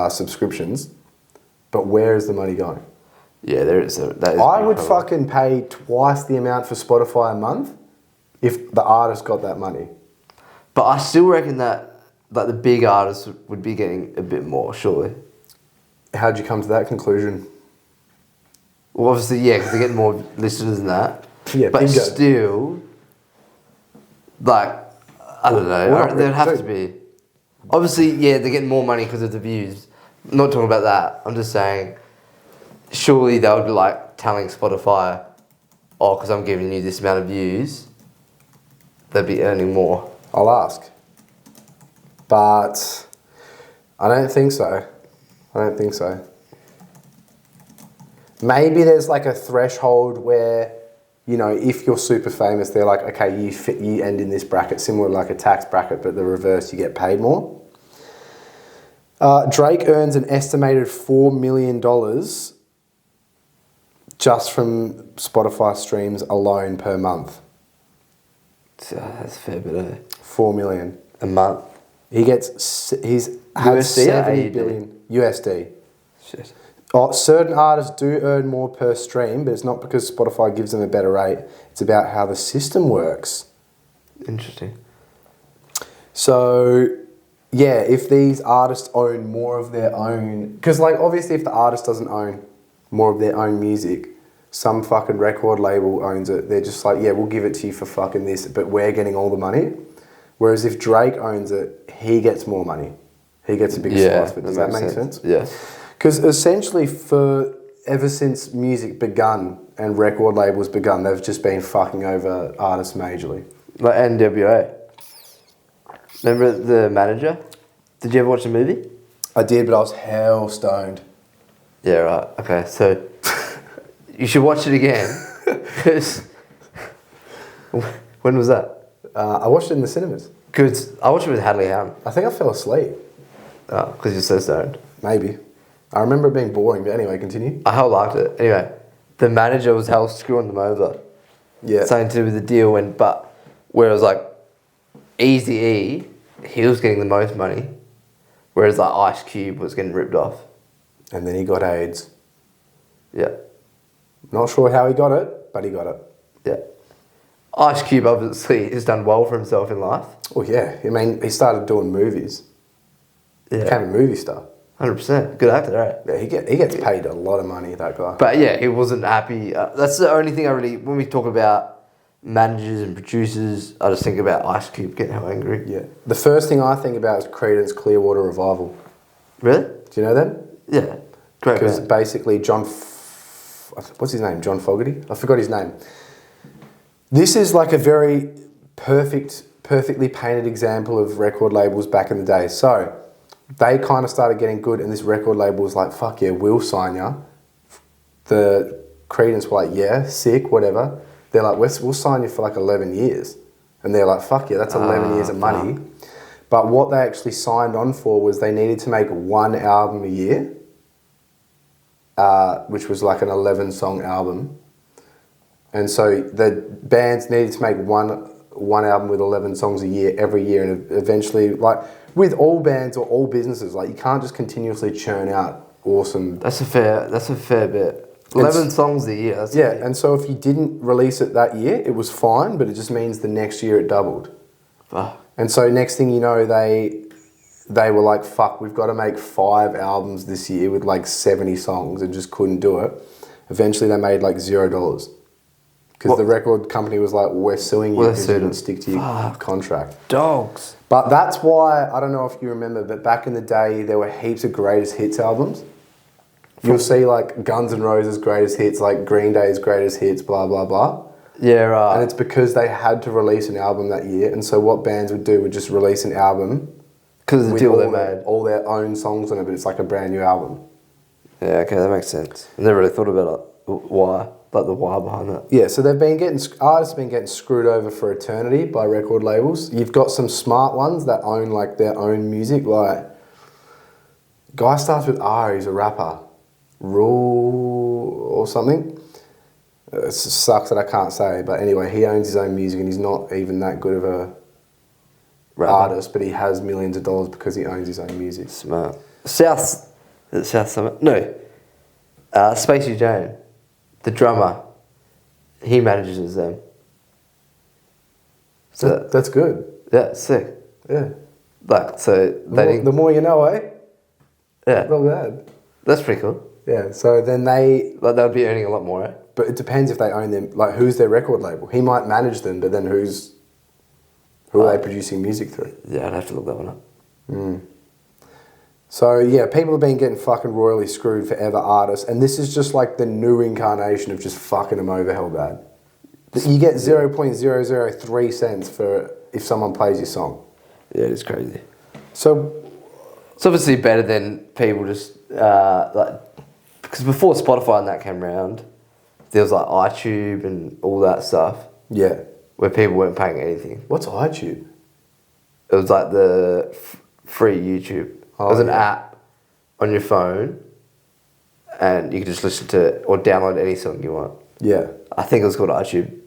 subscriptions. But where is the money going? Yeah, that is I would fucking pay twice the amount for Spotify a month if the artist got that money. But I still reckon that like the big artists would be getting a bit more, surely. How'd you come to that conclusion? Well, obviously, yeah, because they're getting more listeners than that. Yeah, but bingo. still, like, I don't know. There'd have to be. Obviously, yeah, they're getting more money because of the views. I'm not talking about that. I'm just saying, surely they would be like telling Spotify, oh, because I'm giving you this amount of views, they'd be earning more. I'll ask. But I don't think so. Maybe there's like a threshold where, you know, if you're super famous, they're like, okay, you end in this bracket, similar to like a tax bracket, but the reverse, you get paid more. Drake earns an estimated $4 million just from Spotify streams alone per month. That's a fair bit, eh? 4 million a month. He's had USD 70 billion USD. Shit. Certain artists do earn more per stream, but it's not because Spotify gives them a better rate. It's about how the system works. Interesting. So, yeah, if these artists own more of their own... Because, like, obviously if the artist doesn't own more of their own music, some fucking record label owns it. They're just like, yeah, we'll give it to you for fucking this, but we're getting all the money. Whereas if Drake owns it, he gets more money. He gets a bigger slice of it. Does that make sense? Yeah. Because essentially ever since music begun and record labels begun, they've just been fucking over artists majorly. Like NWA. Remember The Manager? Did you ever watch the movie? I did, but I was hell stoned. Yeah, right. Okay, so you should watch it again. 'Cause when was that? I watched it in the cinemas. Because I watched it with Hadley Ham. I think I fell asleep. Oh, because you're so stoned. Maybe. I remember it being boring, but anyway, continue. I hell liked it. Anyway, The Manager was hell screwing them over. Yeah. Something to do with the deal, where it was like Eazy-E, he was getting the most money, whereas like Ice Cube was getting ripped off. And then he got AIDS. Yeah, Not sure how he got it, but he got it. yeah. Ice Cube obviously has done well for himself in life. Well, yeah. I mean, he started doing movies. Yeah, Became a movie star. 100%. Good actor, right? Yeah, he gets paid a lot of money, that guy. But yeah, he wasn't happy. That's the only thing when we talk about managers and producers, I just think about Ice Cube getting how angry. Yeah. The first thing I think about is Creedence Clearwater Revival. Really? Do you know them? Yeah. Great Because band. basically what's his name? John Fogerty? I forgot his name. This is like a very perfectly painted example of record labels back in the day. So they kind of started getting good, and this record label was like, fuck yeah, we'll sign ya. The Creedence were like, yeah, sick, whatever. They're like, we'll sign you for like 11 years. And they're like, fuck yeah, that's 11 years of money. But what they actually signed on for was they needed to make one album a year, which was like an 11-song album. And so the bands needed to make one album with 11 songs a year every year, and eventually, like with all bands or all businesses, like you can't just continuously churn out awesome. That's a fair bit. 11 songs a year. That's Yeah, and so if you didn't release it that year, it was fine, but it just means the next year it doubled. Fuck. And so next thing you know, they were like, fuck, we've got to make 5 albums this year with like 70 songs, and just couldn't do it. Eventually they made like $0. Because the record company was like, we're suing you because you didn't stick to your contract. Dogs. But that's why, I don't know if you remember, but back in the day, there were heaps of greatest hits albums. You'll see like Guns N' Roses' greatest hits, like Green Day's greatest hits, blah, blah, blah. Yeah, right. And it's because they had to release an album that year. And so what bands would do would just release an album Because of the with deal they made. all their own songs on it, but it's like a brand new album. Yeah, okay, that makes sense. I never really thought about it. Why? Like the why behind that. Yeah, so artists have been getting screwed over for eternity by record labels. You've got some smart ones that own like their own music. Like, guy starts with R, he's a rapper. Rule or something. It sucks that I can't say, but anyway, he owns his own music and he's not even that good of a artist, but he has millions of dollars because he owns his own music. Smart. South Summit? No. Spacey Jane, the drummer, he manages them. So That's good. yeah, sick. Yeah. Like, so The more you know, eh? yeah, Not bad. that's pretty cool. Yeah, so then they... Like, they would be earning a lot more, eh? But it depends if they own them. Like, who's their record label? He might manage them, but then who are they producing music through? Yeah, I'd have to look that one up. So, yeah, people have been getting fucking royally screwed forever, artists. And this is just like the new incarnation of just fucking them over hell bad. You get 0.003 cents for if someone plays your song. Yeah, it is crazy. So, It's obviously better than people just, because before Spotify and that came around, there was like iTunes and all that stuff yeah. where people weren't paying anything. What's iTunes? It was like the free YouTube. Oh, it was an yeah. app on your phone, and you could just listen to or download any song you want. Yeah. I think it was called iTunes.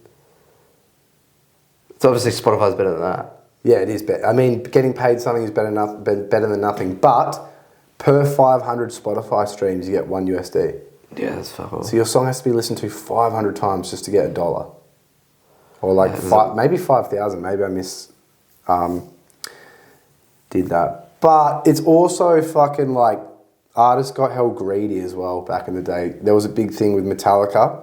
So obviously Spotify's better than that. Yeah, it is better. I mean, getting paid something is better than nothing. But per 500 Spotify streams, you get $1. Yeah, that's fuck all. So your song has to be listened to 500 times just to get $1. Or like maybe 5,000. Maybe I did that. But it's also fucking like artists got hell greedy as well back in the day. There was a big thing with Metallica.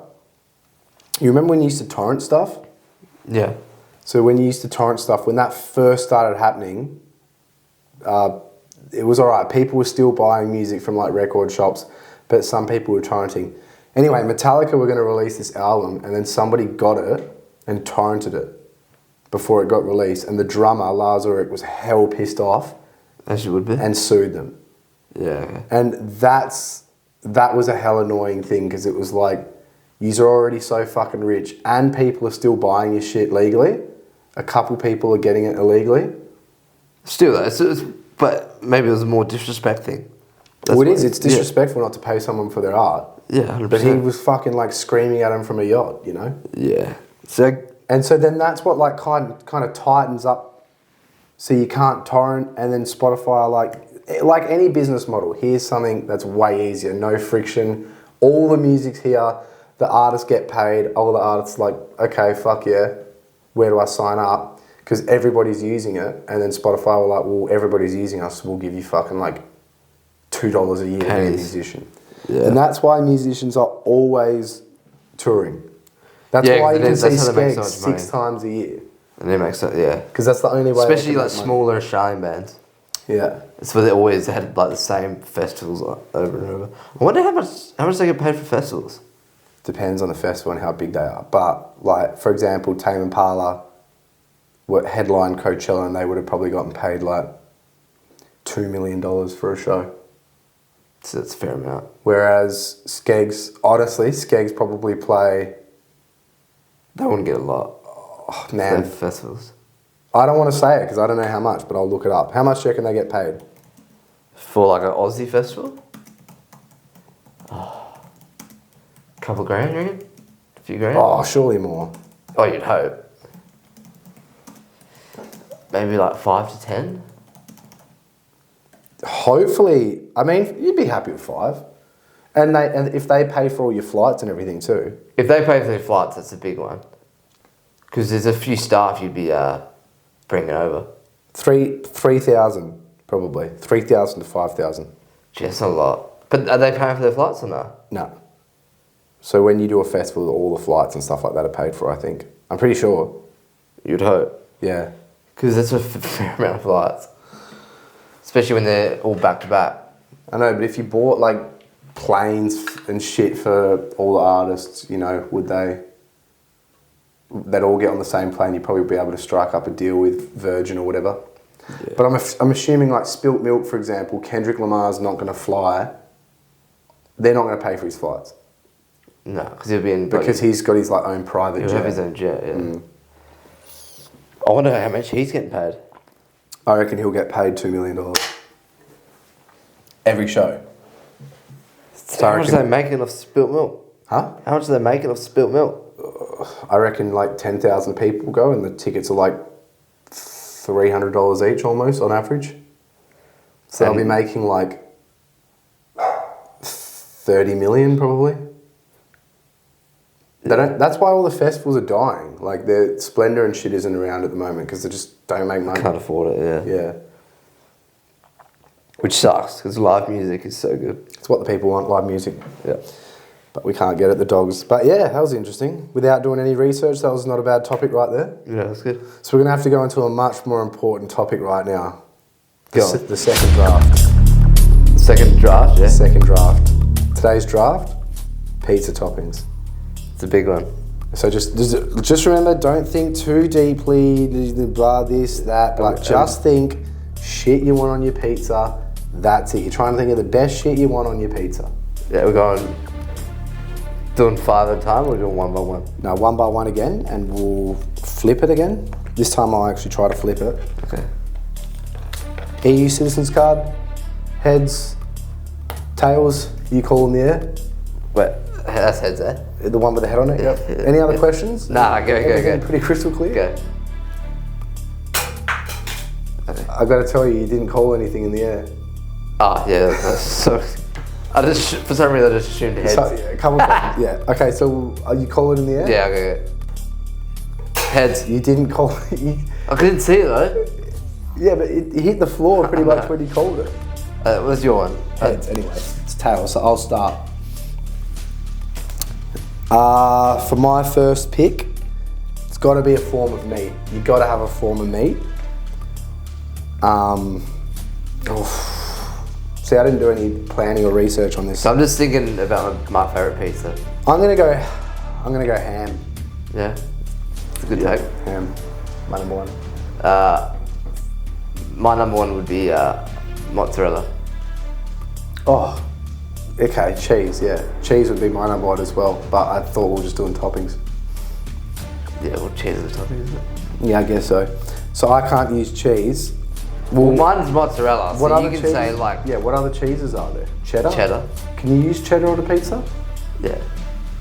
You remember when you used to torrent stuff? Yeah. So when you used to torrent stuff, when that first started happening, it was alright. People were still buying music from like record shops, but some people were torrenting. Anyway, Metallica were going to release this album, and then somebody got it and torrented it before it got released, and the drummer, Lars Ulrich, was hell pissed off As you would be. and sued them. Yeah, okay. And that was a hell annoying thing, because it was like, you're already so fucking rich and people are still buying your shit legally. A couple people are getting it illegally. Still, though, but maybe it was a more disrespect thing. Well, it is. It's disrespectful not to pay someone for their art. Yeah, 100%. But he was fucking like screaming at him from a yacht, you know? Yeah. So then that's what like kind of tightens up. So you can't torrent, and then Spotify are like any business model. Here's something that's way easier, no friction. All the music's here. The artists get paid. All the artists like, okay, fuck yeah. Where do I sign up? Because everybody's using it, and then Spotify were like, well, everybody's using us. We'll give you fucking like $2 a year to be a musician. Yeah. And that's why musicians are always touring. That's why you can see Skeggs 6 times a year. And they make sense, yeah. Because that's the only way. Especially like smaller Australian bands. Yeah. It's where they always had like the same festivals over and over. I wonder how much they get paid for festivals. Depends on the festival and how big they are. But like, for example, Tame Impala were headline Coachella, and they would have probably gotten paid like $2 million for a show. So that's a fair amount. Whereas Skeggs, honestly, Skeggs probably play. They wouldn't get a lot. Oh, man. For festivals. I don't want to say it because I don't know how much, but I'll look it up. How much do you reckon they get paid? For like an Aussie festival? Couple grand, you reckon? A few grand? Oh, surely more. Oh, you'd hope. Maybe like 5 to 10? Hopefully, I mean, you'd be happy with 5. And if they pay for all your flights and everything too. If they pay for their flights, that's a big one. Because there's a few staff you'd be bringing over. 3,000 probably. 3,000 to 5,000. Gee, that's not a lot. But are they paying for their flights or no? No. So when you do a festival, all the flights and stuff like that are paid for, I think. I'm pretty sure. You'd hope. Yeah. Because that's a fair amount of flights. Especially when they're all back to back. I know, but if you bought like planes and shit for all the artists, you know, they'd all get on the same plane, you'd probably be able to strike up a deal with Virgin or whatever. Yeah. But I'm assuming like Spilt Milk, for example, Kendrick Lamar's not going to fly. They're not going to pay for his flights. No, because he'll be in... Because he's got his like own private jet. He'll have his own jet, yeah. I wonder how much he's getting paid. I reckon he'll get paid $2 million. Every show. So how much are they making off Spilt Milk? Huh? How much are they making off Spilt Milk? I reckon like 10,000 people go, and the tickets are like $300 each almost on average. So they'll be making like 30 million probably. They don't. That's why all the festivals are dying. Like the Splendor and shit isn't around at the moment because they just don't make money. Can't afford it, yeah. Yeah. Which sucks because live music is so good. It's what the people want, live music. Yeah. But we can't get it, the dogs. But yeah, that was interesting. Without doing any research, that was not a bad topic right there. Yeah, that's good. So we're going to have to go into a much more important topic right now. Go on. The second draft. Second draft, yeah? Second draft. Today's draft, pizza toppings. It's a big one. So just remember, don't think too deeply, blah, this, that, but just think shit you want on your pizza, that's it. You're trying to think of the best shit you want on your pizza. Yeah, we're going... Doing 5 at a time, or we're doing 1 by 1? No, 1 by 1 again, and we'll flip it again. This time I'll actually try to flip it. Okay. EU citizens card, heads, tails, you call in the air. Wait, that's heads, eh? The one with the head on it, yep. Yeah, Any other questions? Nah, go. Pretty crystal clear? Go. Okay. I gotta tell you, you didn't call anything in the air. Ah, yeah, that's so... for some reason I just assumed heads. So, a couple of, yeah. Okay, so are you calling in the air? Yeah, okay. Heads. You didn't call I couldn't see it though. Yeah, but it hit the floor pretty much when you called it. What's your one? Heads, anyway. It's tails, so I'll start. For my first pick, it's got to be a form of meat. You got to have a form of meat. See, I didn't do any planning or research on this. So I'm just thinking about my favourite pizza. I'm gonna go ham. Yeah, it's a good take. Ham. My number one. My number one would be mozzarella. Oh, okay, cheese, yeah. Cheese would be my number one as well, but I thought we were just doing toppings. Yeah, well, cheese is a topping, isn't it? Yeah, I guess so. So I can't use cheese. Well, mine's mozzarella, so you can cheeses? say like... Yeah, what other cheeses are there? Cheddar? Cheddar. Can you use cheddar on a pizza? Yeah,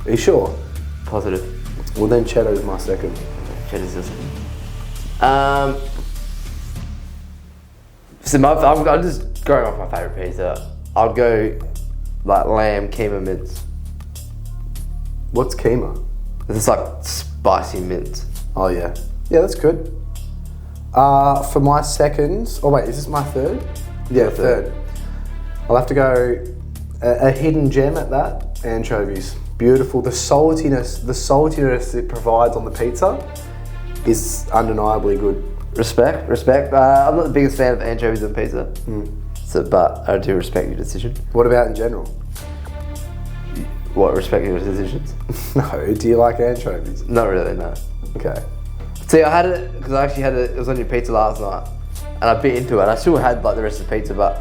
Are you sure? positive. Well, then cheddar is my second. Cheddar's your second. So I'm just going off my favourite pizza. I'll go like lamb keema mince. What's keema? It's like spicy mince. Oh, yeah. Yeah, that's good. For my second... Oh, wait, is this my third? Yeah, third. I'll have to go a hidden gem at that. Anchovies. Beautiful. The saltiness it provides on the pizza is undeniably good. Respect. I'm not the biggest fan of anchovies on pizza. So, but I do respect your decision. What about in general? What, respect your decisions? No, do you like anchovies? Not really, no. Okay. See, I had it, because I actually had it, it was on your pizza last night, and I bit into it, and I still had like the rest of the pizza, but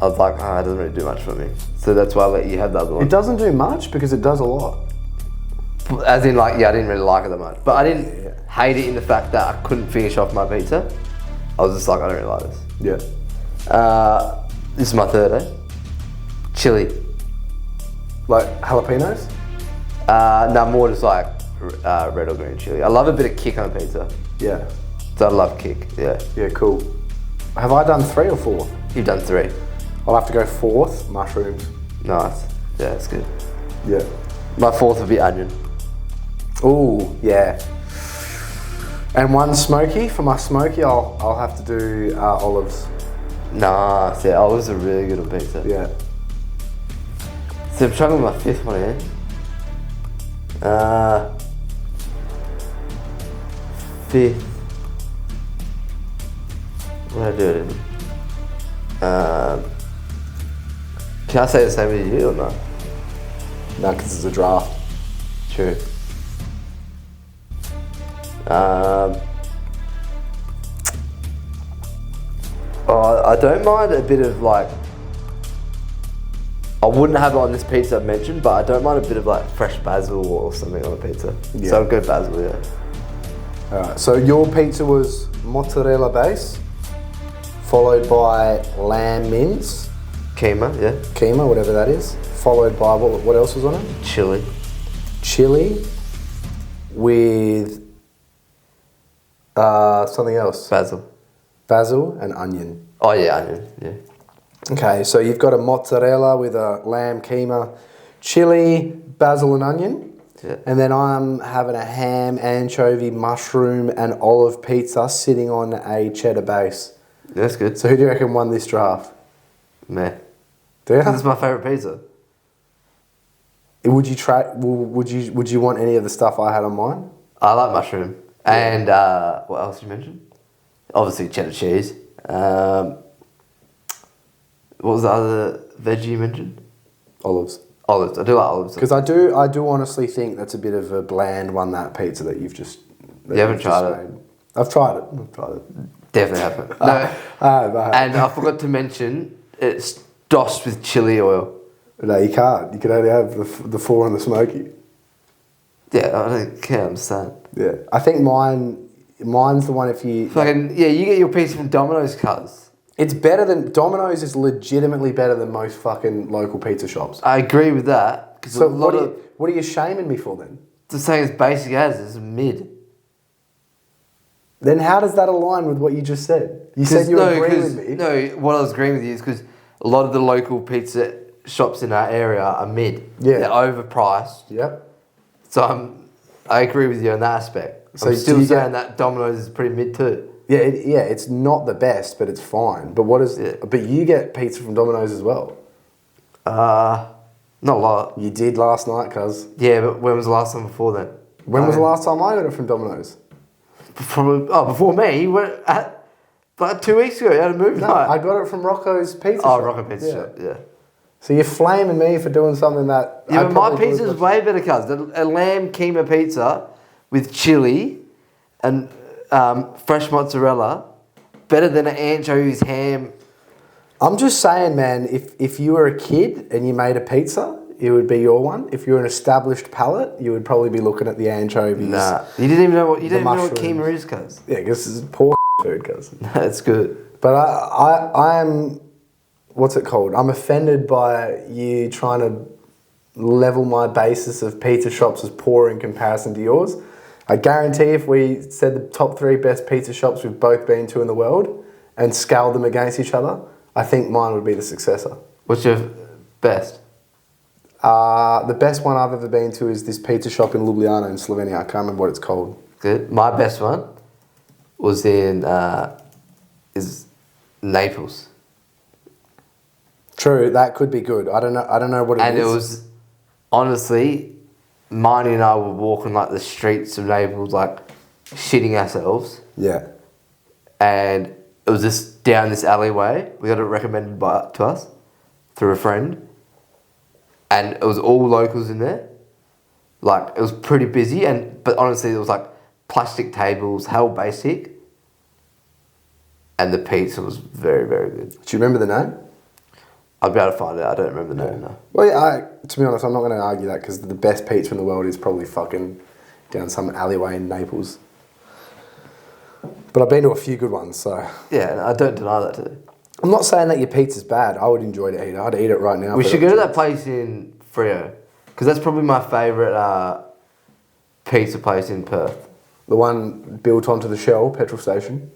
I was like, it doesn't really do much for me. So that's why I let you have the other one. It doesn't do much because it does a lot. As in like, yeah, I didn't really like it that much. But I didn't hate it in the fact that I couldn't finish off my pizza. I was just like, I don't really like this. Yeah. This is my third, chili. Like jalapenos? No, more just like red or green chili. I love a bit of kick on pizza. Yeah. So I love kick, yeah. Yeah, cool. Have I done 3 or 4? You've done 3. I'll have to go 4th, mushrooms. Nice. Yeah, that's good. Yeah. My 4th would be onion. Ooh, yeah. And 1 smoky. For my smoky, I'll have to do olives. Nice, yeah, olives are really good on pizza. Yeah. So I'm struggling with my 5th one here. Fifth. What did I do it in? Can I say the same as you or not? No, because it's a draft. True. I don't mind a bit of like, I wouldn't have it on this pizza I mentioned, but I don't mind a bit of like fresh basil or something on a pizza. Yeah. So I'll go basil, yeah. Alright, so your pizza was mozzarella base, followed by lamb mince, Keema, yeah. keema, whatever that is, followed by, what else was on it? Chili. Chili with something else. Basil and onion. Oh yeah, onion, yeah. Okay, so you've got a mozzarella with a lamb keema, chili, basil and onion. Yeah. And then I'm having a ham, anchovy, mushroom and olive pizza sitting on a cheddar base. That's good. So who do you reckon won this draft? Meh. Do you? This is my favourite pizza. Would you try? Would you want any of the stuff I had on mine? I like mushroom. And what else you mentioned? Obviously cheddar cheese. What was the other veggie you mentioned? Olives. Olives. I do like olives. Because I do honestly think that's a bit of a bland one, that pizza that you've just. You haven't tried it? I've tried it. Definitely haven't. No. I have. And I forgot to mention, it's doused with chili oil. No, you can't. You can only have the 4 and the smoky. Yeah, I can't understand. Yeah, I think mine's the one if you... Fucking, yeah, you get your pizza from Domino's, cuz. It's better than... Domino's is legitimately better than most fucking local pizza shops. I agree with that. So what are you shaming me for then? Just saying it's basic as, it's mid. Then how does that align with what you just said? You said you agree with me. No, what I was agreeing with you is because a lot of the local pizza shops in our area are mid. Yeah. They're overpriced. Yep. So I agree with you on that aspect. So I'm still saying that Domino's is pretty mid too. Yeah, it's not the best, but it's fine. But but you get pizza from Domino's as well. Not a lot. You did last night, cuz. Yeah, but when was the last time before then? When was the last time I got it from Domino's? Before me. Like 2 weeks ago, you had a movie night. I got it from Rocco's Pizza Oh, Shop. Rocco Pizza Shop, yeah. So you're flaming me for doing something that... Yeah, but my pizza is way better, cuz. A lamb keema pizza with chili and fresh mozzarella better than an anchovies ham. I'm just saying, man, if you were a kid and you made a pizza, it would be your one. If you're an established palate, you would probably be looking at the anchovies. Nah, you didn't even know what mushrooms. keema is, cuz. Yeah, because this is poor food, cuz. That's good. But I am, what's it called? I'm offended by you trying to level my basis of pizza shops as poor in comparison to yours. I guarantee if we said the top 3 best pizza shops we've both been to in the world and scaled them against each other, I think mine would be the successor. What's your best? The best one I've ever been to is this pizza shop in Ljubljana in Slovenia. I can't remember what it's called. Good. My best one was in Naples. True, that could be good. I don't know what it is. And it was, honestly, Marnie and I were walking like the streets of Naples, like shitting ourselves. Yeah. And it was just down this alleyway. We got it recommended to us through a friend. And it was all locals in there. Like, it was pretty busy, but honestly, it was like plastic tables, hell basic. And the pizza was very, very good. Do you remember the name? I'll be able to find it. I don't remember the name now. Well, yeah, to be honest, I'm not going to argue that because the best pizza in the world is probably fucking down some alleyway in Naples. But I've been to a few good ones, so... Yeah, I don't deny that too. I'm not saying that your pizza's bad. I would enjoy to eat it. I'd eat it right now. We should go to that place in Freo. Because that's probably my favourite pizza place in Perth. The one built onto the Shell petrol station?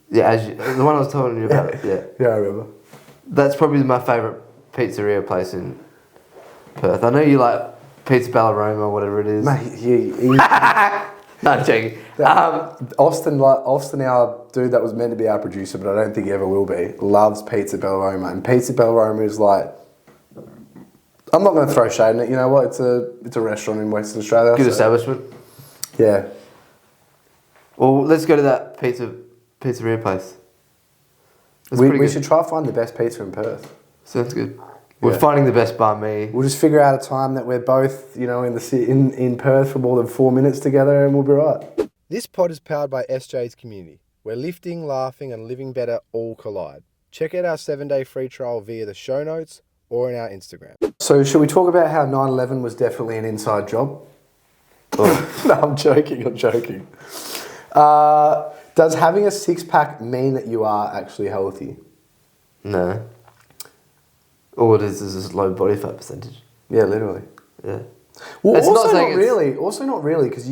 Yeah, the one I was telling you about. Yeah. Yeah, I remember. That's probably my favourite pizzeria place in Perth. I know you like Pizza Ballaroma or whatever it is. Mate, No, I'm joking. Austin, our dude that was meant to be our producer, but I don't think he ever will be, loves Pizza Ballaroma. And Pizza Ballaroma is like... I'm not going to throw shade in it. You know what? It's a restaurant in Western Australia. Good establishment. Yeah. Well, let's go to that pizzeria place. We should try to find the best pizza in Perth. Sounds good. We're finding the best by me. We'll just figure out a time that we're both, in Perth for more than 4 minutes together, and we'll be right. This pod is powered by SJ's Community, where lifting, laughing, and living better all collide. Check out our 7-day free trial via the show notes or in our Instagram. So, should we talk about how 9/11 was definitely an inside job? No, I'm joking. Does having a six-pack mean that you are actually healthy? No. All it is this low body fat percentage. Yeah, literally. Yeah. Well, it's also not really, because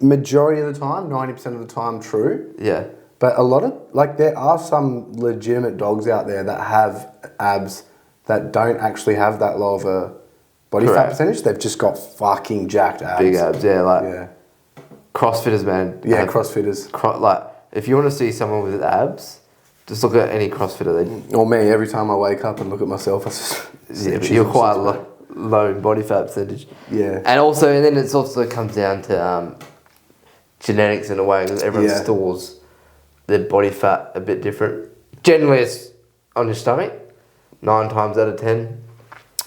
majority of the time, 90% of the time, true. Yeah. But a lot of, there are some legitimate dogs out there that have abs that don't actually have that low of a body fat percentage. They've just got fucking jacked abs. Big abs, yeah, CrossFitters, man. Yeah, CrossFitters. If you want to see someone with abs, just look at any CrossFitter. Or me, every time I wake up and look at myself, but you're quite low in body fat percentage. Yeah. And then it also comes down to genetics in a way, because everyone stores their body fat a bit different. Generally, it's on your stomach, 9 times out of 10.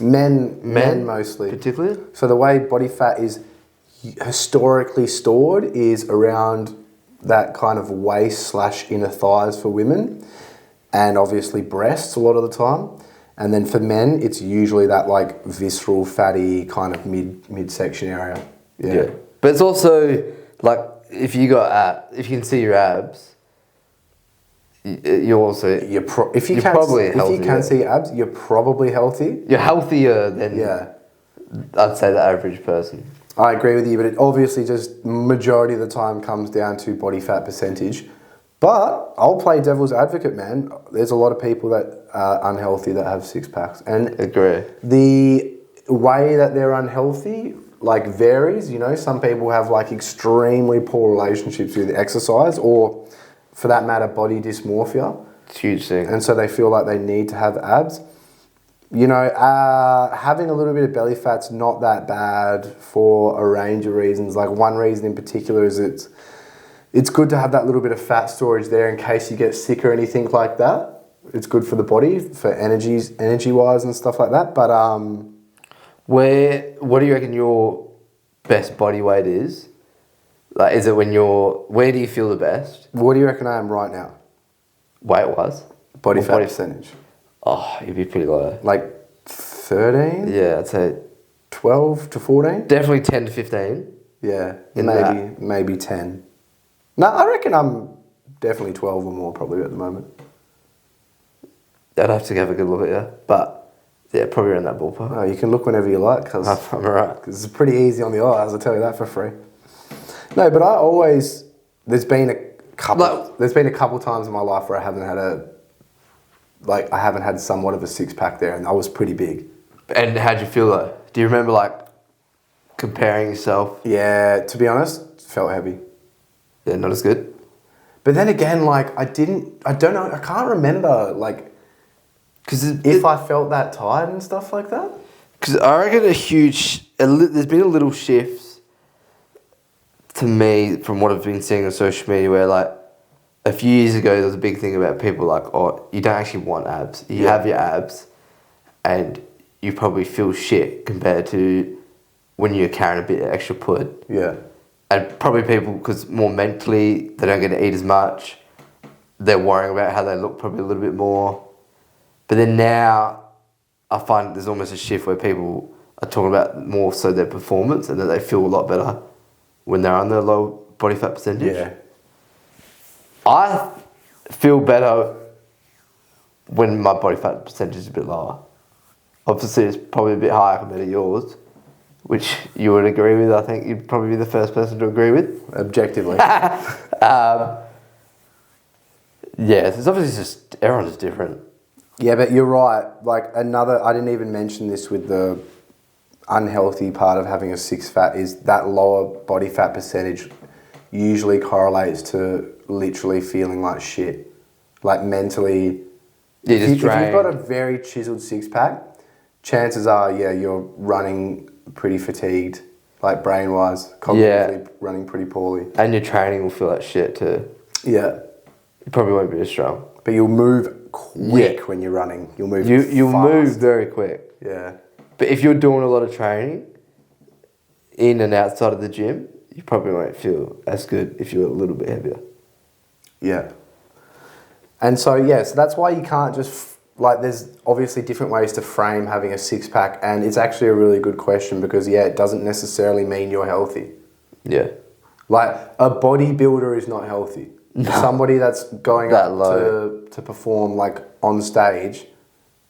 Men mostly. Particularly? So the way body fat is historically stored is around that kind of waist/inner thighs for women, and obviously breasts a lot of the time. And then for men, it's usually that visceral, fatty kind of midsection area. Yeah. But it's also if you can see your abs, you're also if you can see abs, you're probably healthy. You're healthier than I'd say the average person. I agree with you, but it obviously just majority of the time comes down to body fat percentage. But I'll play devil's advocate, man. There's a lot of people that are unhealthy that have six packs, and agree. The way that they're unhealthy varies. Some people have extremely poor relationships with exercise, or for that matter, body dysmorphia. It's a huge thing, and so they feel like they need to have abs. Having a little bit of belly fat's not that bad for a range of reasons. One reason in particular is it's good to have that little bit of fat storage there in case you get sick or anything like that. It's good for the body, for energy-wise and stuff like that. But what do you reckon your best body weight is Like, is it when where do you feel the best? What do you reckon I am right now? Weight-wise? Body Or fat percentage. Oh, you'd be pretty low. Like 13? Yeah, I'd say 12 to 14? definitely 10 to 15. Yeah, In maybe 10. No, I reckon I'm definitely 12 or more probably at the moment. I'd have to have a good look at you. But, yeah, probably around that ballpark. Oh, you can look whenever you like because I'm alright. it's pretty easy on the eyes, I'll tell you that for free. No, but there's been a couple times in my life where I haven't had somewhat of a six pack there, and I was pretty big. And how'd you feel though? Do you remember like comparing yourself? Yeah, to be honest, felt heavy. Yeah, not as good. But then again, like I don't know, I can't remember like Because if I felt that tired and stuff like that. Because I reckon there's been a little shift to me from what I've been seeing on social media where like a few years ago there was a big thing about people like, oh, you don't actually want abs. You have your abs and you probably feel shit compared to when you're carrying a bit of extra put. Yeah. And probably people, because more mentally, they don't get to eat as much. They're worrying about how they look probably a little bit more. But then now, I find there's almost a shift where people are talking about more so their performance and that they feel a lot better when they're on their low body fat percentage. Yeah. I feel better when my body fat percentage is a bit lower. Obviously, it's probably a bit higher compared to yours, which you would agree with. I think you'd probably be the first person to agree with. Objectively. Yeah, it's obviously just, everyone's different. Yeah, but you're right. Like I didn't even mention this with the unhealthy part of having a six fat is that lower body fat percentage usually correlates to literally feeling like shit. Like mentally, if you've got a very chiseled six pack, chances are, you're running pretty fatigued, like brain wise, cognitively running pretty poorly. And your training will feel like shit too. Yeah. You probably won't be as strong. But you'll move quick when you're running. You'll move You'll fast. move very quick. Yeah. But if you're doing a lot of training in and outside of the gym, you probably won't feel as good if you're a little bit heavier. Yeah. And so, so that's why you can't just, there's obviously different ways to frame having a six pack, and it's actually a really good question because, it doesn't necessarily mean you're healthy. Yeah. Like, a bodybuilder is not healthy. No. Somebody that's going that up low. to perform, on stage,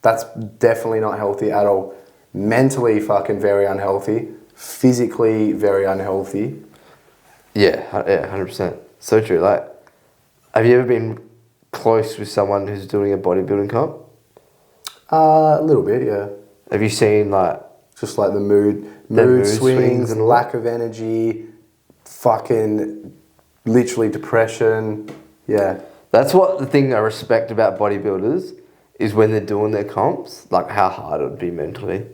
that's definitely not healthy at all. Mentally fucking very unhealthy. Physically very unhealthy. Yeah, 100%. So true. Like, have you ever been close with someone who's doing a bodybuilding comp? A little bit, yeah. Have you seen just the mood swings and lack of energy, fucking literally depression, yeah. That's what the thing I respect about bodybuilders is when they're doing their comps, how hard it would be mentally.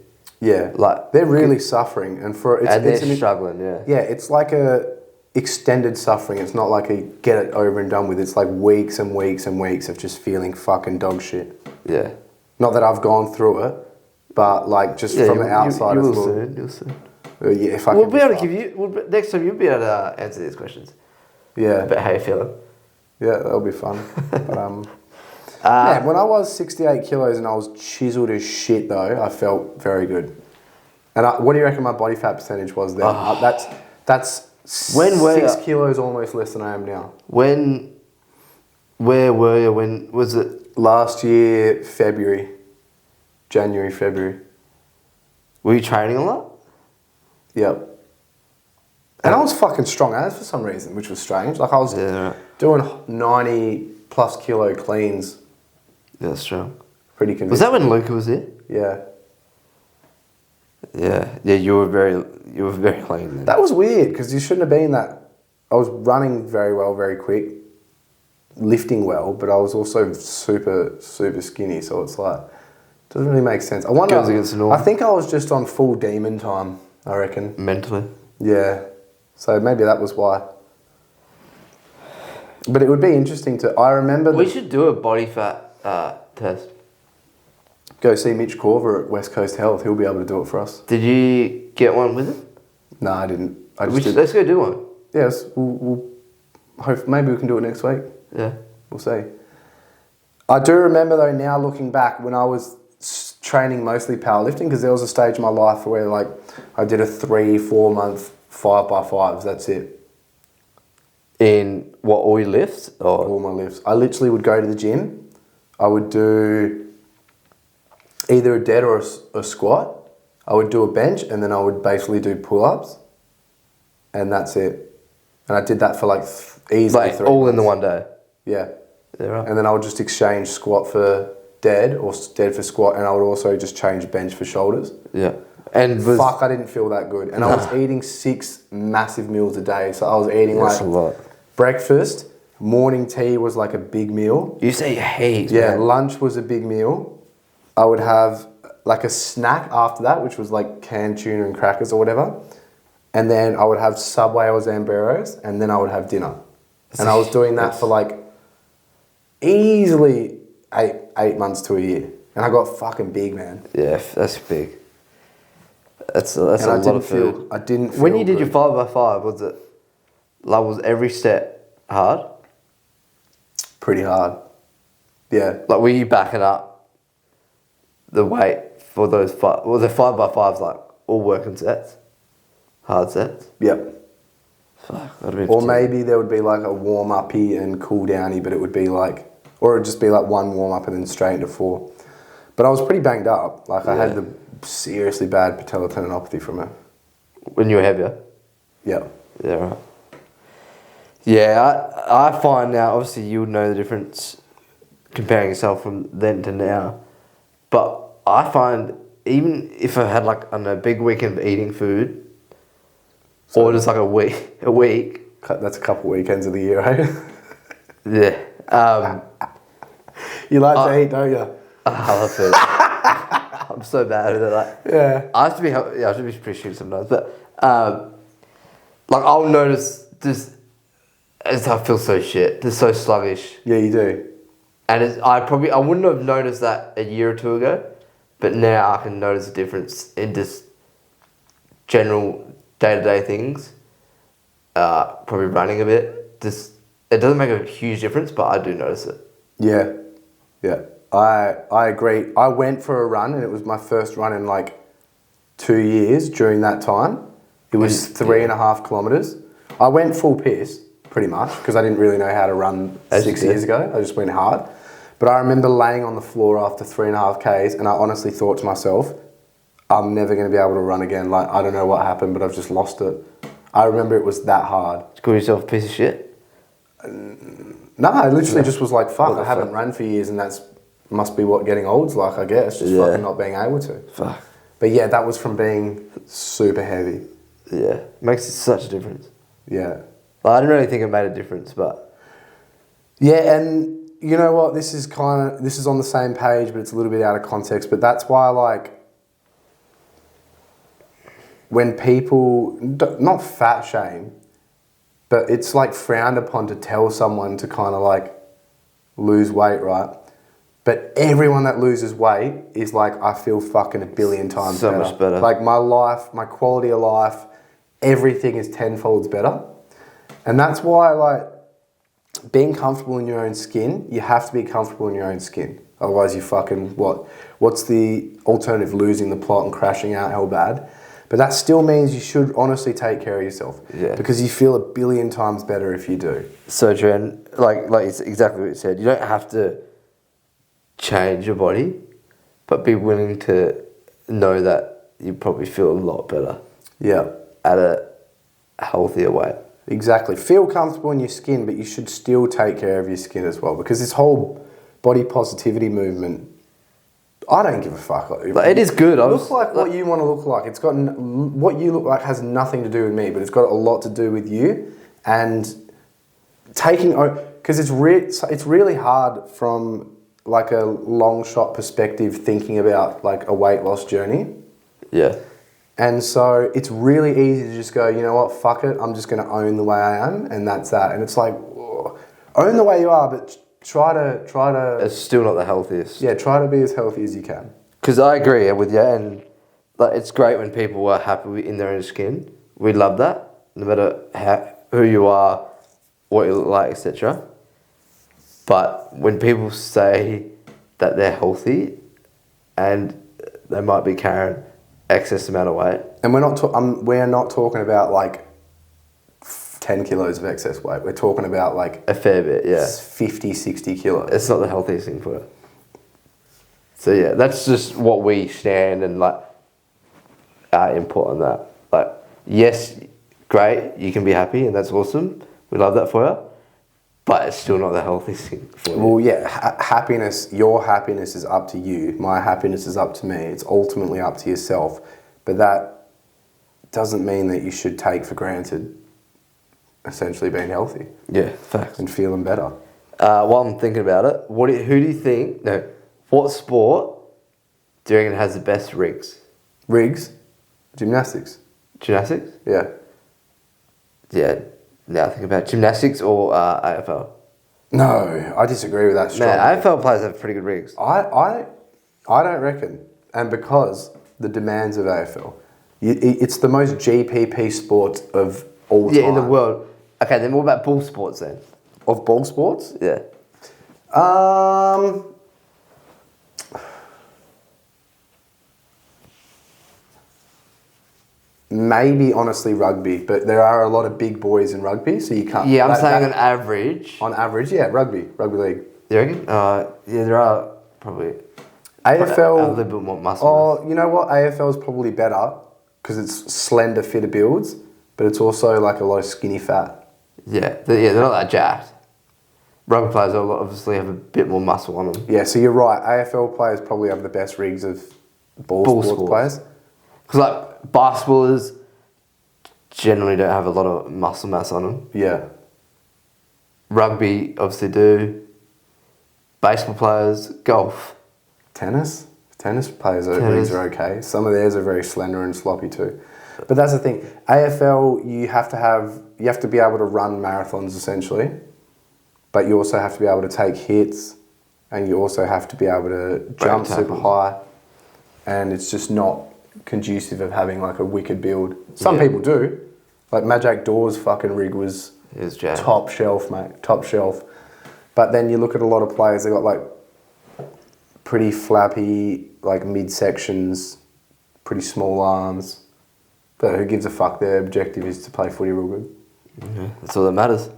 Yeah, they're really suffering, and they're struggling. Yeah, yeah, it's like a extended suffering. It's not like a get it over and done with. It's like weeks and weeks and weeks of just feeling fucking dog shit. Yeah, not that I've gone through it, but from the outside, you'll soon. Yeah, if I we'll be able to give you next time. You'll be able to answer these questions. Yeah, about how you feeling. Yeah, that'll be fun. But man, when I was 68 kilos and I was chiseled as shit though, I felt very good. And what do you reckon my body fat percentage was then? That's 6 kilos almost less than I am now. Where were you? When was it? Last year, January, February. Were you training a lot? Yep. And I was fucking strong as for some reason, which was strange. I was doing 90 plus kilo cleans. Yeah, that's true. Pretty convincing. Was that when Luca was there? Yeah. Yeah, you were very clean then. That was weird because you shouldn't have been that. I was running very well, very quick, lifting well, but I was also super, super skinny. So it's doesn't really make sense. I wonder. Goes against the norm. I think I was just on full demon time. I reckon. Mentally. Yeah. So maybe that was why. But it would be interesting to. I remember. We should do a body fat test. Go see Mitch Corver at West Coast Health. He'll be able to do it for us. Did you get one with him? No, I didn't. Let's go do one. Yes, we'll hope maybe we can do it next week. Yeah. We'll see. I do remember though now looking back when I was training mostly powerlifting, because there was a stage in my life where like I did a 3-4 month 5x5s. That's it. In what, all your lifts? Or? All my lifts. I literally would go to the gym. I would do either a dead or a squat. I would do a bench, and then I would basically do pull-ups, and that's it. And I did that for like easily Like 3 all months. in the one day? Yeah. Yeah, right. And then I would just exchange squat for dead or dead for squat, and I would also just change bench for shoulders. Yeah. And Fuck, I didn't feel that good. And I was eating 6 massive meals a day. So I was eating that's like a lot. breakfast, morning tea was like a big meal. You say heaps, Yeah, man. lunch was a big meal. I would have like a snack after that, which was like canned tuna and crackers or whatever. And then I would have Subway or Zamberos, and then I would have dinner. And I was doing that for like easily eight months to a year. And I got fucking big, man. Yeah, that's big. That's a lot of food. I didn't feel When you did good. your 5x5, was every set hard? Pretty hard. Yeah. Like, were you backing up the weight for those the 5x5s, like all working sets? Hard sets? Yep. Fuck, that'd be Or maybe there would be like a warm-uppy and cool-downy, but it would be like, or it would just be like one warm-up and then straight into 4. But I was pretty banged up. Like I had the seriously bad patellar tendinopathy from it. When you were heavier? Yeah. Yeah, right. Yeah, I find now, obviously you would know the difference comparing yourself from then to now. But I find even if I had like, I don't know, a big weekend of eating food, or just like a week. That's a couple weekends of the year, eh? Yeah. You like to eat, don't you? I love food. I'm so bad at it. Like, Yeah. I should be pretty shit sometimes. But like I'll notice just as I feel so shit, just so sluggish. Yeah, you do. And I wouldn't have noticed that a year or two ago, but now I can notice a difference in just general day-to-day things. Probably running a bit. Just it doesn't make a huge difference, but I do notice it. Yeah. Yeah. I agree. I went for a run, and it was my first run in like 2 years during that time. It was 3.5 kilometres. I went full piss, pretty much, because I didn't really know how to run 6 years ago. I just went hard. But I remember laying on the floor after 3.5 Ks, and I honestly thought to myself, I'm never going to be able to run again. Like, I don't know what happened, but I've just lost it. I remember it was that hard. Did you call yourself a piece of shit? No, I literally just was like, fuck, I haven't run for years, and that's must be what getting old's like, I guess. Just fucking not being able to. Fuck. But yeah, that was from being super heavy. Yeah. Makes such a difference. Yeah. Like, I didn't really think it made a difference, but... Yeah, and you know what? This is on the same page, but it's a little bit out of context. But that's why, like, when people, not fat shame, but it's like frowned upon to tell someone to kind of like lose weight, right? But everyone that loses weight is like, I feel fucking 1 billion times better. So much better. Like my life, my quality of life, everything is tenfolds better. And that's why, like, being comfortable in your own skin, you have to be comfortable in your own skin. Otherwise you fucking, what's the alternative? Losing the plot and crashing out hell bad. But that still means you should honestly take care of yourself. Yeah. Because you feel 1 billion times better if you do. So true, and like it's exactly what you said. You don't have to change your body, but be willing to know that you probably feel a lot better. Yeah. At a healthier weight. Exactly. Feel comfortable in your skin, but you should still take care of your skin as well. Because this whole body positivity movement, I don't give a fuck. Like, it is good. Look like what you want to look like. It's got what you look like has nothing to do with me, but it's got a lot to do with you. And taking, because it's really hard from like a long shot perspective thinking about like a weight loss journey. Yeah. And so it's really easy to just go, you know what, fuck it, I'm just going to own the way I am, and that's that. And it's like, own the way you are, but try to... It's still not the healthiest. Yeah, try to be as healthy as you can. Because I agree with you, and like, it's great when people are happy in their own skin. We love that, no matter who you are, what you look like, etc. But when people say that they're healthy and they might be carrying excess amount of weight. And we're not talking about like 10 kilos of excess weight. We're talking about like A fair bit, yeah. 50, 60 kilos. It's not the healthiest thing for it. So yeah, that's just what we stand and like our input on that. Like, yes, great, you can be happy and that's awesome. We love that for you. But it's still not the healthiest thing for you. Well, yeah, happiness, your happiness is up to you. My happiness is up to me. It's ultimately up to yourself. But that doesn't mean that you should take for granted essentially being healthy. Yeah, facts. And feeling better. While I'm thinking about it, who do you think, what sport do you reckon has the best rigs? Rigs? Gymnastics? Gymnastics? Yeah. Yeah. Now think about gymnastics or AFL. No, I disagree with that strongly. Man, AFL players have pretty good rigs. I don't reckon. And because the demands of AFL, it's the most GPP sport of all time. Yeah, in the world. Okay, then what about ball sports then? Of ball sports? Yeah. Maybe honestly rugby, but there are a lot of big boys in rugby, so you can't. Yeah, I'm saying on average. On average, yeah, rugby league. You reckon? Yeah, there are probably. AFL. A little bit more muscle. Oh, you know what? AFL is probably better because it's slender, fitter builds, but it's also like a lot of skinny fat. Yeah, they're not that jacked. Rugby players obviously have a bit more muscle on them. Yeah, so you're right. AFL players probably have the best rigs of ball sports players. Because like basketballers generally don't have a lot of muscle mass on them. Yeah. Rugby obviously do. Baseball players, golf. Tennis players' rigs are okay. Some of theirs are very slender and sloppy too. But that's the thing. AFL, you have to be able to run marathons essentially, but you also have to be able to take hits, and you also have to be able to jump super high, and it's just not conducive of having like a wicked build. Some people do. Like Majak Dawes' fucking rig was top shelf, mate. Top shelf. But then you look at a lot of players, they got like pretty flappy, like midsections, pretty small arms. But who gives a fuck? Their objective is to play footy real good. Yeah, that's all that matters.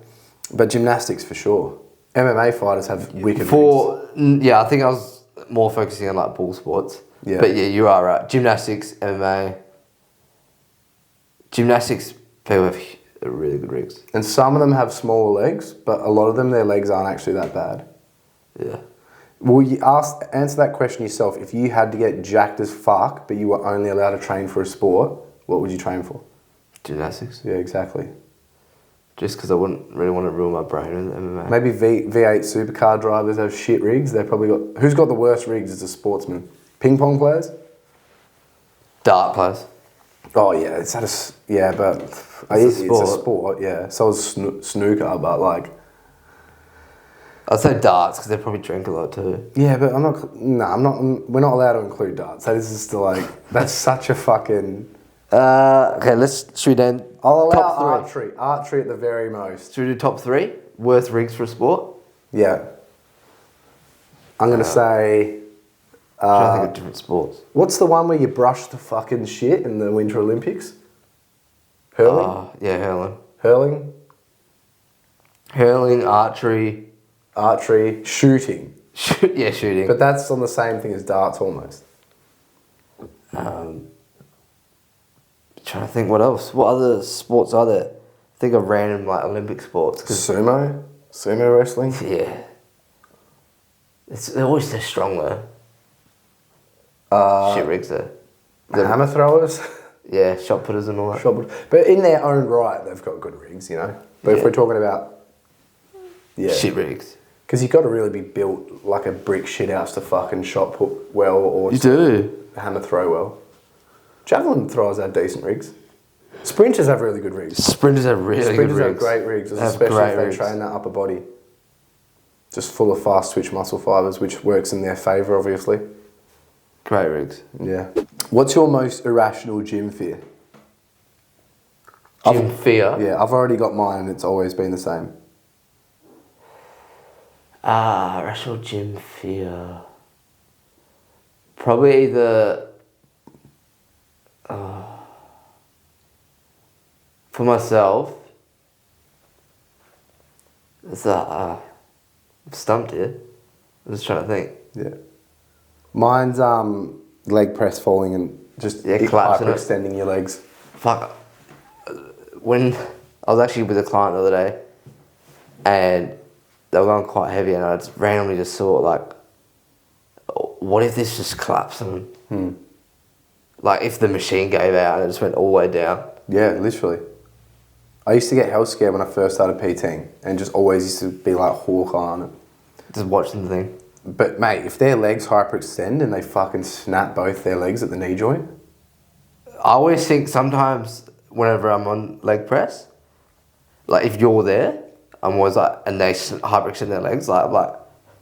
But gymnastics for sure. MMA fighters have wicked rigs. Yeah, I think I was more focusing on like ball sports. Yeah. But yeah, you are right. Gymnastics, MMA. Gymnastics, people have really good rigs. And some of them have smaller legs, but a lot of them, their legs aren't actually that bad. Yeah. Well, you answer that question yourself. If you had to get jacked as fuck, but you were only allowed to train for a sport, what would you train for? Gymnastics. Yeah, exactly. Just because I wouldn't really want to ruin my brain with MMA. Maybe V8 supercar drivers have shit rigs. They've probably got... Who's got the worst rigs as a sportsman? Ping pong players? Dart players. Oh, yeah. It's a sport, yeah. So is snooker, but like... I'd say darts because they probably drink a lot too. Yeah, but we're not allowed to include darts. That is just like... That's such a fucking... Okay, should we then... I'll allow top three. Archery at the very most. Should we do top three? Worst rigs for a sport? Yeah. I'm going to say... trying to think of different sports. What's the one where you brush the fucking shit in the Winter Olympics? Hurling? Yeah, hurling. Hurling? Hurling, archery. Shooting. Yeah, shooting. But that's on the same thing as darts almost. Trying to think what else. What other sports are there? Think of random like Olympic sports. Sumo wrestling. Yeah. They're always so strong though. Shit rigs there. Hammer throwers. Yeah, shot putters and all that. But in their own right, they've got good rigs, you know. But if we're talking about shit rigs, because you've got to really be built like a brick shit house to fucking shot put well or you do hammer throw well. Javelin throwers have decent rigs. Sprinters have really good rigs. Sprinters have great rigs, especially if they train that upper body. Just full of fast twitch muscle fibers, which works in their favour, obviously. Great rigs. Yeah. What's your most irrational gym fear? Gym fear. Yeah, I've already got mine and it's always been the same. Irrational gym fear. Probably the... for myself, it's I'm stumped here. I'm just trying to think. Yeah. Mine's leg press falling and just collapsing it. hyperextending your legs. Fuck. When I was actually with a client the other day, and they were going quite heavy, and I just randomly just saw like, what if this just collapsed on them? Like if the machine gave out and it just went all the way down. Yeah, literally. I used to get hell scared when I first started PTing and just always used to be like Hawkeye on it. Just watching the thing. But mate, if their legs hyperextend and they fucking snap both their legs at the knee joint. I always think sometimes whenever I'm on leg press, like if you're there, I'm always like, and they hyperextend their legs, like I'm like,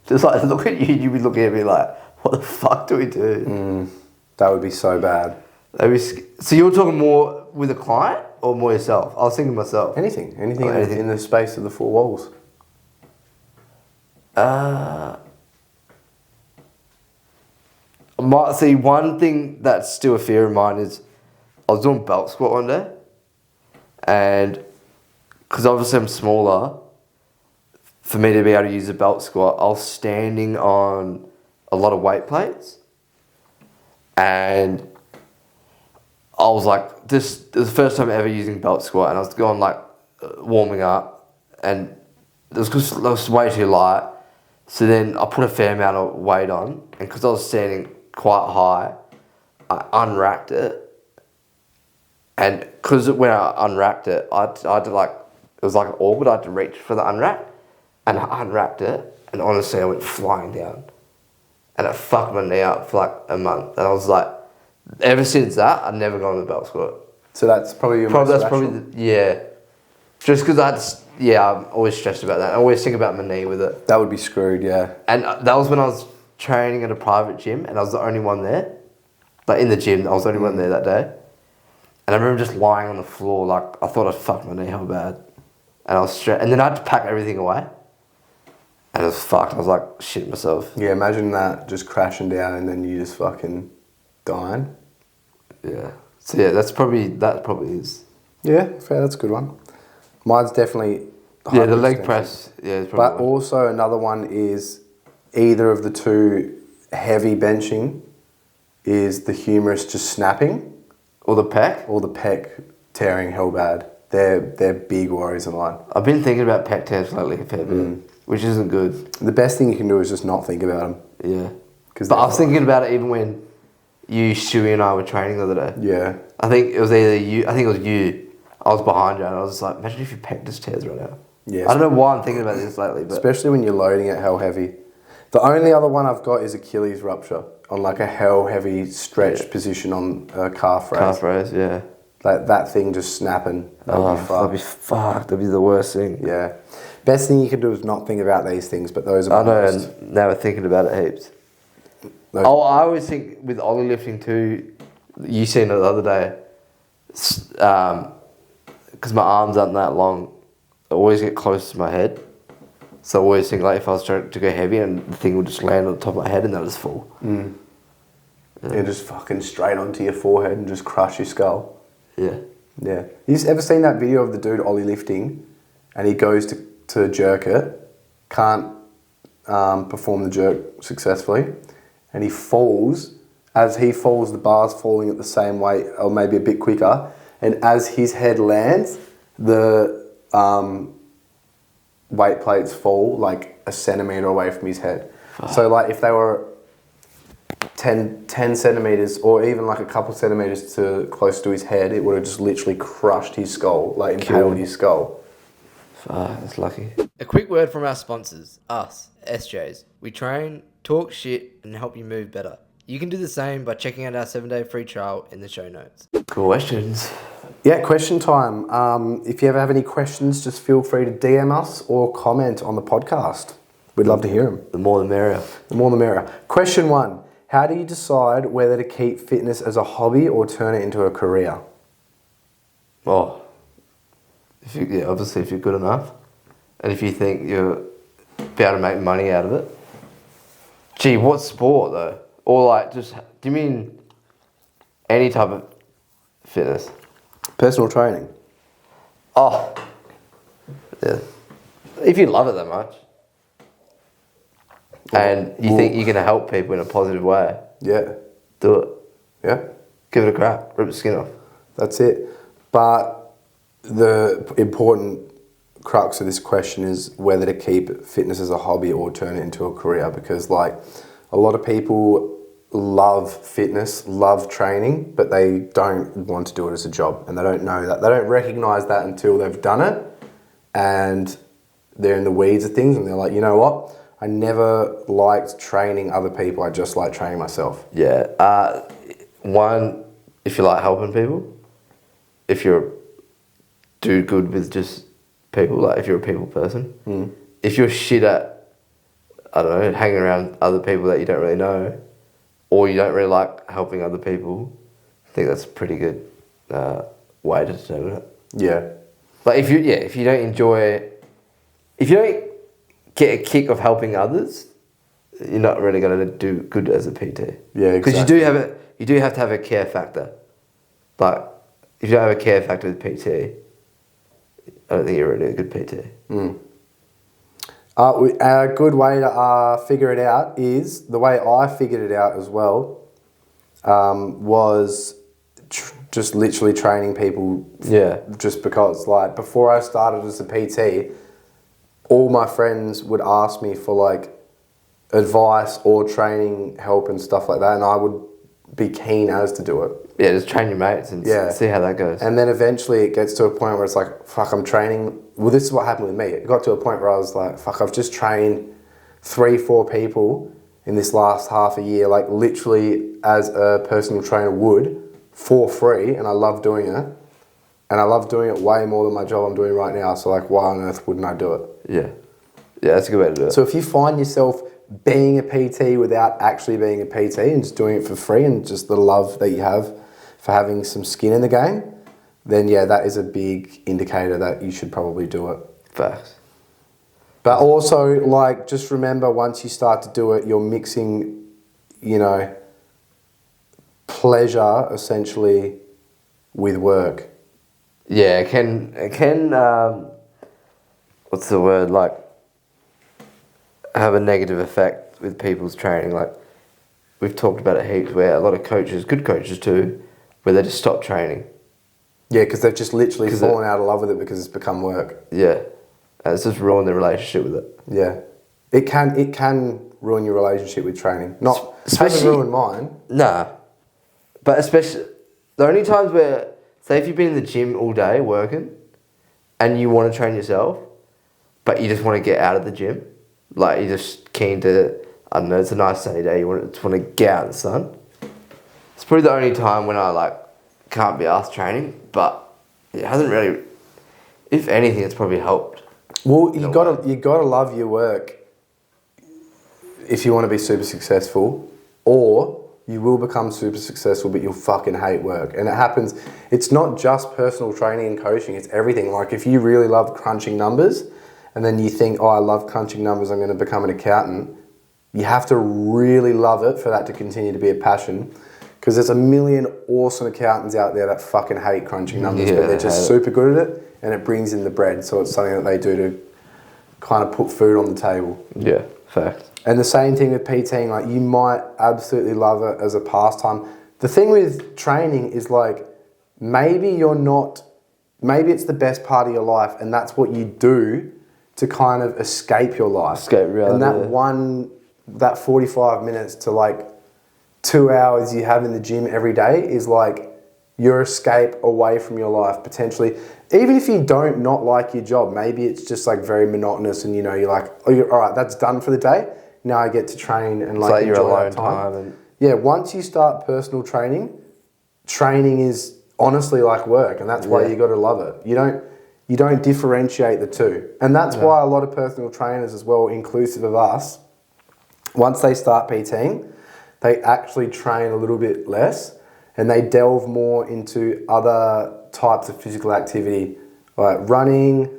just like look at you, you'd be looking at me like, what the fuck do we do? That would be so bad. So you're talking more with a client or more yourself? I was thinking myself. Anything in the space of the four walls. See, one thing that's still a fear of mine is I was doing belt squat one day, and because obviously I'm smaller, for me to be able to use a belt squat, I was standing on a lot of weight plates, and I was like, this is the first time ever using belt squat, and I was going like warming up, and it was way too light. So then I put a fair amount of weight on, and because I was standing quite high, I unracked it. And because when I unwrapped it, I had to like, it was like awkward, I had to reach for the unwrap. And I unwrapped it, and honestly I went flying down. And it fucked my knee up for like a month. And I was like, ever since that, I've never gone to the belt squat. So that's probably your most rational? Yeah. Just because I'm always stressed about that. I always think about my knee with it. That would be screwed, yeah. And that was when I was training at a private gym, and I was the only one there. Like in the gym, I was the only one there that day. And I remember just lying on the floor, like I thought I'd fucked my knee how bad. And I was stressed. And then I had to pack everything away. And it was fucked. I was like, shit myself. Yeah, imagine that just crashing down and then you just fucking dying. Yeah. So yeah, that probably is. Yeah, fair, that's a good one. Mine's definitely... Yeah, the leg press. Yeah, it's probably but also another one is either of the two heavy benching is the humerus just snapping. Or the pec? Or the pec tearing hell bad. They're big worries of mine. I've been thinking about pec tears lately a fair bit, which isn't good. The best thing you can do is just not think about them. Yeah. But I was thinking about it even when you, Stewie and I were training the other day. Yeah. I think it was either you, I think it was you. I was behind you and I was just like, imagine if your pec just tears right now. Yeah. I don't know why I'm thinking about this lately. But especially when you're loading it hell heavy. The only other one I've got is Achilles rupture on like a hell heavy stretched position on a calf raise. Calf raise, yeah. Like that thing just snapping. That'd be fucked. That'd be the worst thing. Yeah. Best thing you can do is not think about these things, but those are I know, and now we're thinking about it heaps. I always think with ollie lifting too, you seen it the other day, because my arms aren't that long, I always get close to my head. So I always think like if I was trying to go heavy and the thing would just land on the top of my head and that would just fall. Yeah, just fucking straight onto your forehead and just crush your skull. Yeah. Yeah. You ever seen that video of the dude ollie lifting and he goes to jerk it, can't perform the jerk successfully, and he falls. As he falls, the bar's falling at the same weight or maybe a bit quicker, and as his head lands, the weight plates fall like a centimetre away from his head. So like if they were 10 centimetres or even like a couple centimetres to close to his head, it would have just literally crushed his skull, like impaled his skull. That's lucky. A quick word from our sponsors, us, SJs. We train, talk shit, and help you move better. You can do the same by checking out our 7-day free trial in the show notes. Questions? Yeah, question time. If you ever have any questions, just feel free to DM us or comment on the podcast. We'd love to hear them. The more the merrier. The more the merrier. Question 1. How do you decide whether to keep fitness as a hobby or turn it into a career? Oh, Obviously if you're good enough, and if you think you'll be able to make money out of it. Gee, what sport though? Or like just, do you mean any type of fitness? Personal training. Oh, yeah. If you love it that much, and you think you're gonna help people in a positive way, Yeah. do it. Yeah. Give it a crack. Rip the skin off. That's it. But the important crux of this question is whether to keep fitness as a hobby or turn it into a career, because like a lot of people love fitness, love training, but they don't want to do it as a job, and they don't know that. They don't recognize that until they've done it and they're in the weeds of things, and they're like, you know what? I never liked training other people. I just like training myself. Yeah. One, if you like helping people, if you're do good with just people, like if you're a people person, if you're shit at, I don't know, hanging around other people that you don't really know, or you don't really like helping other people, I think that's a pretty good way to determine it. Yeah. Like if you don't enjoy, if you don't get a kick of helping others, you're not really going to do good as a PT. Yeah, exactly. Because you do have to have a care factor. But if you don't have a care factor with PT, I don't think you're really a good PT. A good way to figure it out is, the way I figured it out as well, was just literally training people. Yeah. Just because, like, before I started as a PT, all my friends would ask me for like advice or training help and stuff like that, and I would be keen as to do it. Yeah, just train your mates and see how that goes. And then eventually it gets to a point where it's like, fuck, I'm training. Well, this is what happened with me. It got to a point where I was like, fuck, I've just trained 3-4 people in this last half a year, like literally as a personal trainer would, for free, and I love doing it. And I love doing it way more than my job I'm doing right now, so like, why on earth wouldn't I do it? Yeah. Yeah, that's a good way to do it. So if you find yourself being a PT without actually being a PT and just doing it for free, and just the love that you have for having some skin in the game, then yeah, that is a big indicator that you should probably do it. Facts. But also, like, just remember, once you start to do it, you're mixing, you know, pleasure essentially with work. Yeah, it can what's the word, like, have a negative effect with people's training. Like, we've talked about it heaps, where a lot of coaches, good coaches too, where they just stop training. Yeah, because they've just literally fallen out of love with it because it's become work. Yeah, and it's just ruined their relationship with it. Yeah, it can ruin your relationship with training. Not hasn't ruined mine. Nah, but especially the only times where, say if you've been in the gym all day working, and you want to train yourself, but you just want to get out of the gym, like you're just keen to, I don't know, it's a nice sunny day, you just want to get out in the sun. It's probably the only time when I like can't be asked training, but it hasn't really. If anything, it's probably helped. Well, you gotta love your work if you want to be super successful, or you will become super successful, but you'll fucking hate work. And it happens. It's not just personal training and coaching; it's everything. Like if you really love crunching numbers, and then you think, oh, I love crunching numbers, I'm going to become an accountant. You have to really love it for that to continue to be a passion. Because there's a million awesome accountants out there that fucking hate crunching numbers, but they're just super good at it, and it brings in the bread. So it's something that they do to kind of put food on the table. Yeah, fact. And the same thing with PTing. Like, you might absolutely love it as a pastime. The thing with training is like, maybe it's the best part of your life, and that's what you do to kind of escape your life. Escape reality. And that 45 minutes to like 2 hours you have in the gym every day is like your escape away from your life, potentially. Even if you don't not like your job, maybe it's just like very monotonous, and you know, you're like, oh, all right, that's done for the day. Now I get to train and like enjoy your alone that time. and yeah, once you start personal training is honestly like work, and that's why you got to love it. You don't differentiate the two, and that's why a lot of personal trainers as well, inclusive of us, once they start PTing, they actually train a little bit less, and they delve more into other types of physical activity, like running,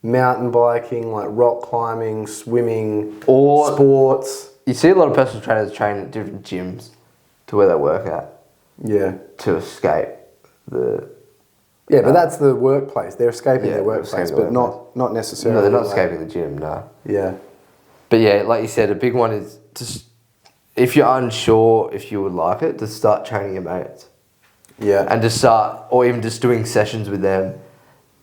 mountain biking, like rock climbing, swimming, Or sports. You see a lot of personal trainers train at different gyms to where they work at. Yeah. To escape the... Yeah, but that's the workplace. They're escaping their workplace, but not necessarily. No, they're not like, escaping the gym, no. Yeah. But yeah, like you said, a big one is just, if you're unsure if you would like it, to start training your mates. Yeah. And to start, or even just doing sessions with them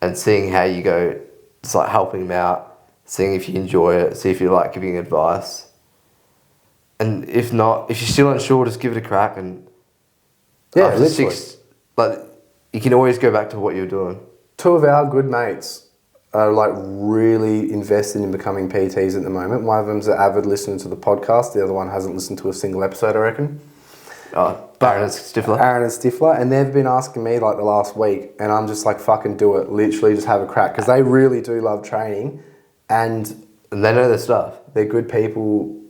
and seeing how you go, just like helping them out, seeing if you enjoy it, see if you like giving advice. And if not, if you're still unsure, just give it a crack. And after literally. like, you can always go back to what you're doing. 2 of our good mates are like really invested in becoming PTs at the moment. One of them's an avid listener to the podcast. The other one hasn't listened to a single episode, I reckon. Aaron and Stifler. Aaron and Stifler. And they've been asking me like the last week, and I'm just like, fucking do it. Literally just have a crack. Because they really do love training. And they know their stuff. They're good people.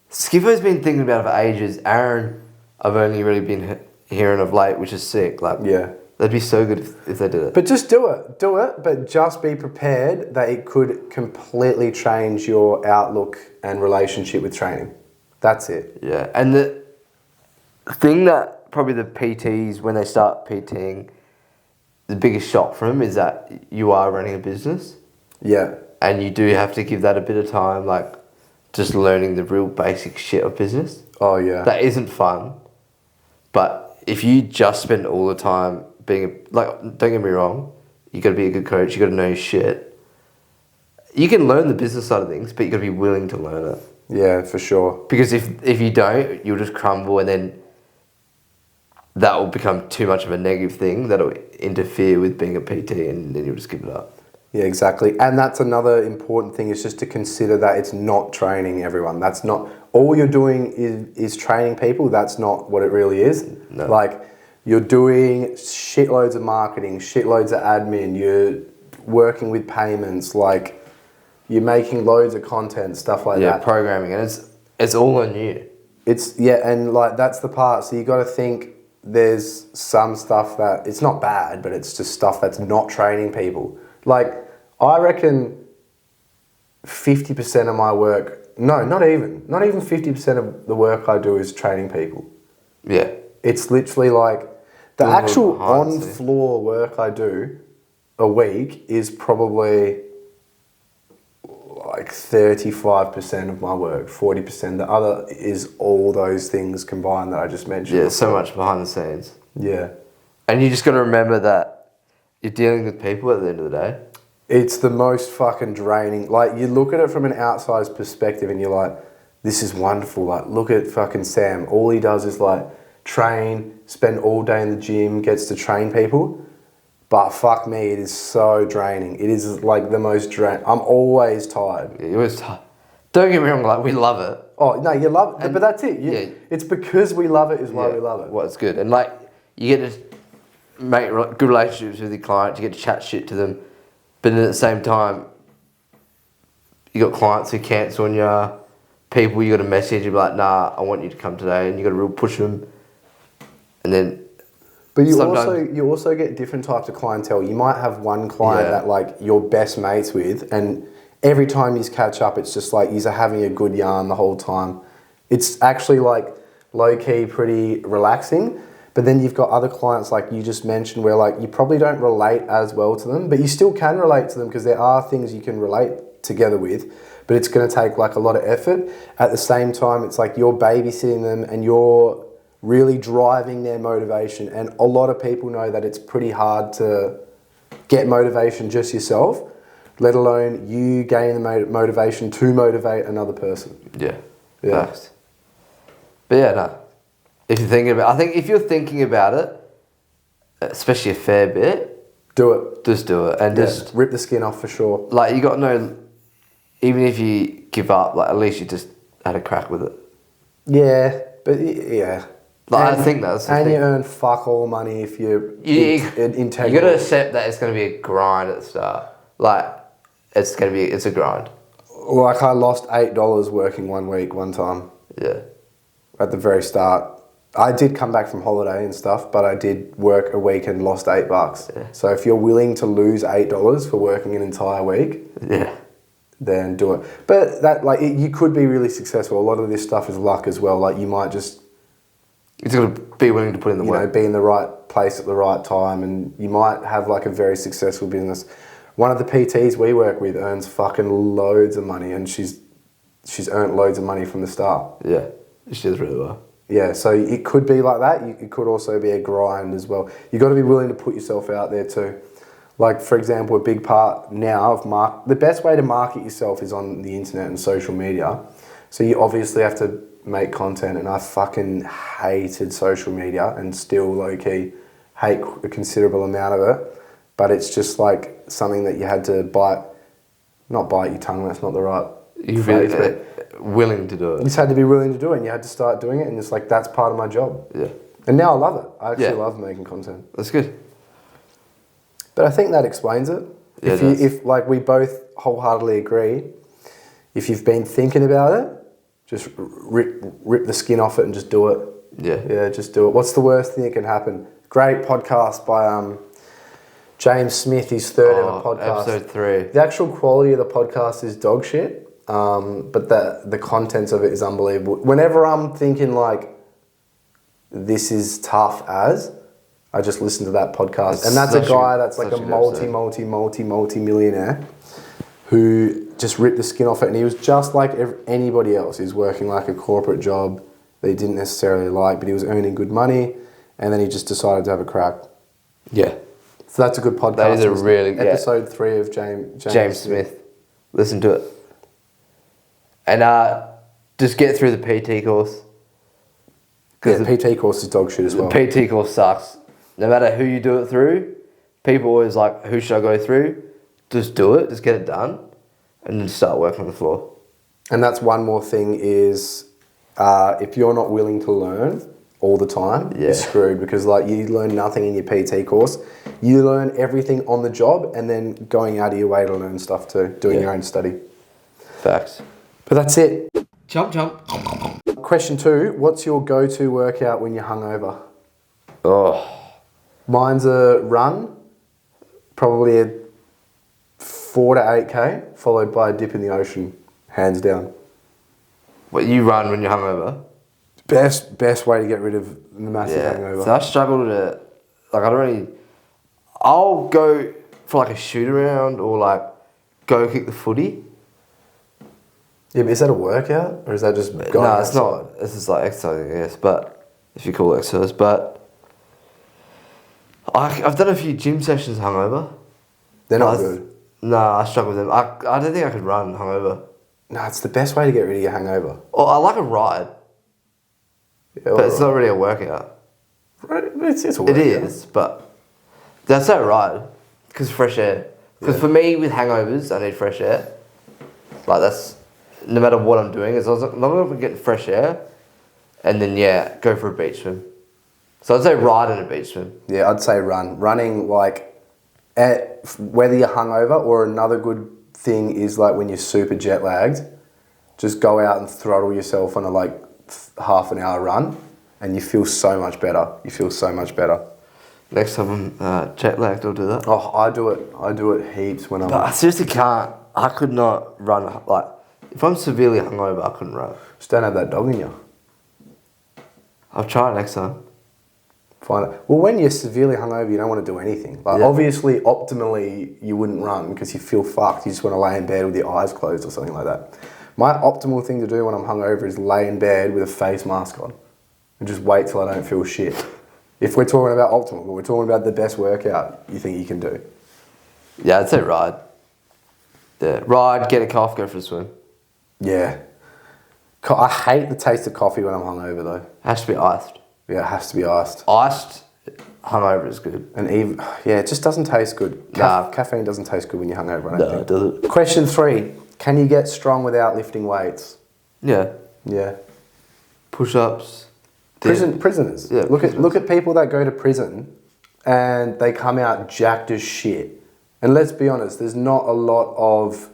Skipper's been thinking about it for ages. Aaron, I've only really been hearing of late, which is sick. Like, yeah. That'd be so good if they did it. But just do it. Do it, but just be prepared that it could completely change your outlook and relationship with training. That's it. Yeah, and the thing that probably the PTs, when they start PTing, the biggest shock for them is that you are running a business. Yeah. And you do have to give that a bit of time, like just learning the real basic shit of business. Oh, yeah. That isn't fun. But if you just spend all the time don't get me wrong, you got to be a good coach, you got to know your shit. You can learn the business side of things, but you got to be willing to learn it. Yeah, for sure. Because if you don't, you'll just crumble, and then that will become too much of a negative thing that'll interfere with being a PT, and then you'll just give it up. Yeah, exactly. And that's another important thing, is just to consider that it's not training everyone. That's not, all you're doing is training people. That's not what it really is. No. Like, you're doing shitloads of marketing, shitloads of admin, you're working with payments, like you're making loads of content, stuff like that. Yeah, programming, and it's all on you. And like that's the part. So you got to think there's some stuff that, it's not bad, but it's just stuff that's not training people. Like, I reckon 50% of my work, no, not even 50% of the work I do is training people. Yeah. It's literally like, the actual on-floor work I do a week is probably like 35% of my work, 40%. The other is all those things combined that I just mentioned. Yeah, so much behind the scenes. Yeah. And you just got to remember that you're dealing with people at the end of the day. It's the most fucking draining. Like, you look at it from an outside perspective and you're like, this is wonderful. Like, look at fucking Sam. All he does is like train, spend all day in the gym, gets to train people. But fuck me, it is so draining. It is like the most I'm always tired. Yeah, you're always tired. Don't get me wrong, like, we love it. Oh, no, you love it. But that's it. It's because we love it is why we love it. Well, it's good. And like, you get to make good relationships with your clients, you get to chat shit to them. But then at the same time, you got clients who cancel on you, people you got to message, you be like, nah, I want you to come today, and you got to real push them. And then, but you also get different types of clientele. You might have one client that like you're best mates with, and every time you catch up, it's just like you're having a good yarn the whole time. It's actually like low key, pretty relaxing. But then you've got other clients like you just mentioned where like you probably don't relate as well to them, but you still can relate to them because there are things you can relate together with, but it's going to take like a lot of effort. At the same time, it's like you're babysitting them and you're really driving their motivation. And a lot of people know that it's pretty hard to get motivation just yourself, let alone you gain the motivation to motivate another person. Yeah. Facts. But yeah, no. If you're thinking about, I think if you're thinking about it, especially a fair bit, do it. Just do it, and just rip the skin off for sure. Like, you got to know, even if you give up, like, at least you just had a crack with it. Yeah, but yeah. Like, I think that's the thing. And you earn fuck all money if you're integral. You got to accept that it's going to be a grind at the start. Like, it's a grind. Like, I lost $8 working 1 week one time. Yeah. At the very start. I did come back from holiday and stuff, but I did work a week and lost $8. Yeah. So if you're willing to lose $8 for working an entire week, Yeah. then do it. But that you could be really successful. A lot of this stuff is luck as well. Like you might just You just got to be willing to put in the work. be in the right place at the right time, and you might have like a very successful business. One of the PTs we work with earns fucking loads of money, and she's earned loads of money from the start. Yeah, she does really well. Yeah, so it could be like that. It could also be a grind as well. You got to be willing to put yourself out there too. Like for example, a big part now of the best way to market yourself is on the internet and social media. So you obviously have to make content, and I fucking hated social media and still low-key hate a considerable amount of it. But it's just like something that you had to not bite your tongue, that's not the right You phrase, really but willing to do you it. just had to be willing to do it, and you had to start doing it, and it's like, that's part of my job. Yeah, And now I love it. I actually Yeah. love making content. that's good. But I think that explains it. Yeah, If it does. if like we both wholeheartedly agree, if you've been thinking about it, just rip the skin off it and just do it. Yeah. Yeah, just do it. What's the worst thing that can happen? Great podcast by James Smith, his third ever podcast. Episode 3. The actual quality of the podcast is dog shit, but the contents of it is unbelievable. Whenever I'm thinking like, this is tough I just listen to that podcast. It's and that's a such guy a- that's like such a a good episode. multi-millionaire who just ripped the skin off it, and he was just like anybody else. He was working like a corporate job that he didn't necessarily like, but he was earning good money, and then he just decided to have a crack. Yeah. So that's a good podcast. That is a really- Episode 3 of James Smith. Listen to it. And just get through the PT course. Yeah, the PT course is dog shit as well. The PT course sucks. No matter who you do it through, people always like, who should I go through? Just do it, just get it done, and then start working on the floor. And that's one more thing is, if you're not willing to learn all the time, Yeah. you're screwed, because like you learn nothing in your PT course. You learn everything on the job, and then going out of your way to learn stuff too, doing your own study. Facts. But that's it. Jump. Question 2, what's your go-to workout when you're hungover? Oh, Mine's a run, probably a 4 to 8K, followed by a dip in the ocean, hands down. what you run when you're hungover? Best way to get rid of the massive Yeah. hangover. So I struggle to, like, I don't really. I'll go for like a shoot around or like go kick the footy. Yeah, but is that a workout, or is that just going No, it's outside? not. This is like exercising, I guess, but if you call it exercise. But I've done a few gym sessions hungover. They're not I- good. No, I struggle with them. I don't think I could run hungover. No, it's the best way to get rid of your hangover. Or I like a ride, Yeah, but it's not really a workout. Right, it's a It workout. is, but that's that ride because fresh air. Because for me, with hangovers, I need fresh air. Like that's no matter what I'm doing, as long as I'm getting fresh air, and then go for a beach swim. So I'd say ride and a beach swim. Yeah, I'd say run. Running, like, whether you're hungover, or another good thing is like when you're super jet lagged, just go out and throttle yourself on a like half an hour run, and you feel so much better. Next time I'm jet lagged, I'll do that. Oh, I do it heaps when I'm. But I seriously can't. I could not run. Like if I'm severely hungover, I couldn't run. Just don't have that dog in you. I'll try it next time. Find it. Well, when you're severely hungover, you don't want to do anything. Like, obviously, optimally, you wouldn't run because you feel fucked. You just want to lay in bed with your eyes closed or something like that. My optimal thing to do when I'm hungover is lay in bed with a face mask on and just wait till I don't feel shit. If we're talking about optimal, but we're talking about the best workout you think you can do. Yeah, I'd say ride. Yeah, ride, get a cough, go for a swim. Yeah. I hate the taste of coffee when I'm hungover, though. Has to be iced. Yeah, it has to be iced. Iced hungover is good. And even, yeah, it just doesn't taste good. Nah. Caffeine doesn't taste good when you're hungover, I don't No, think. it doesn't. Question 3. Can you get strong without lifting weights? Yeah. Yeah. Push-ups. Prisoners. Yeah, Look at people that go to prison and they come out jacked as shit. And let's be honest, there's not a lot of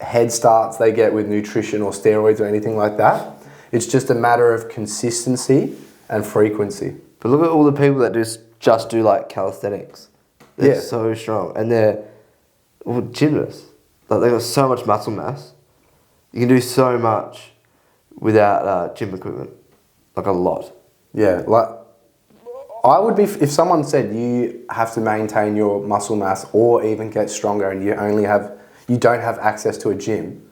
head starts they get with nutrition or steroids or anything like that. It's just a matter of consistency and frequency. But look at all the people that just do like calisthenics. They're so strong, and they're gymnasts. Like they've got so much muscle mass. You can do so much without gym equipment, like a lot. Yeah, like I would be if someone said you have to maintain your muscle mass or even get stronger, and you don't have access to a gym.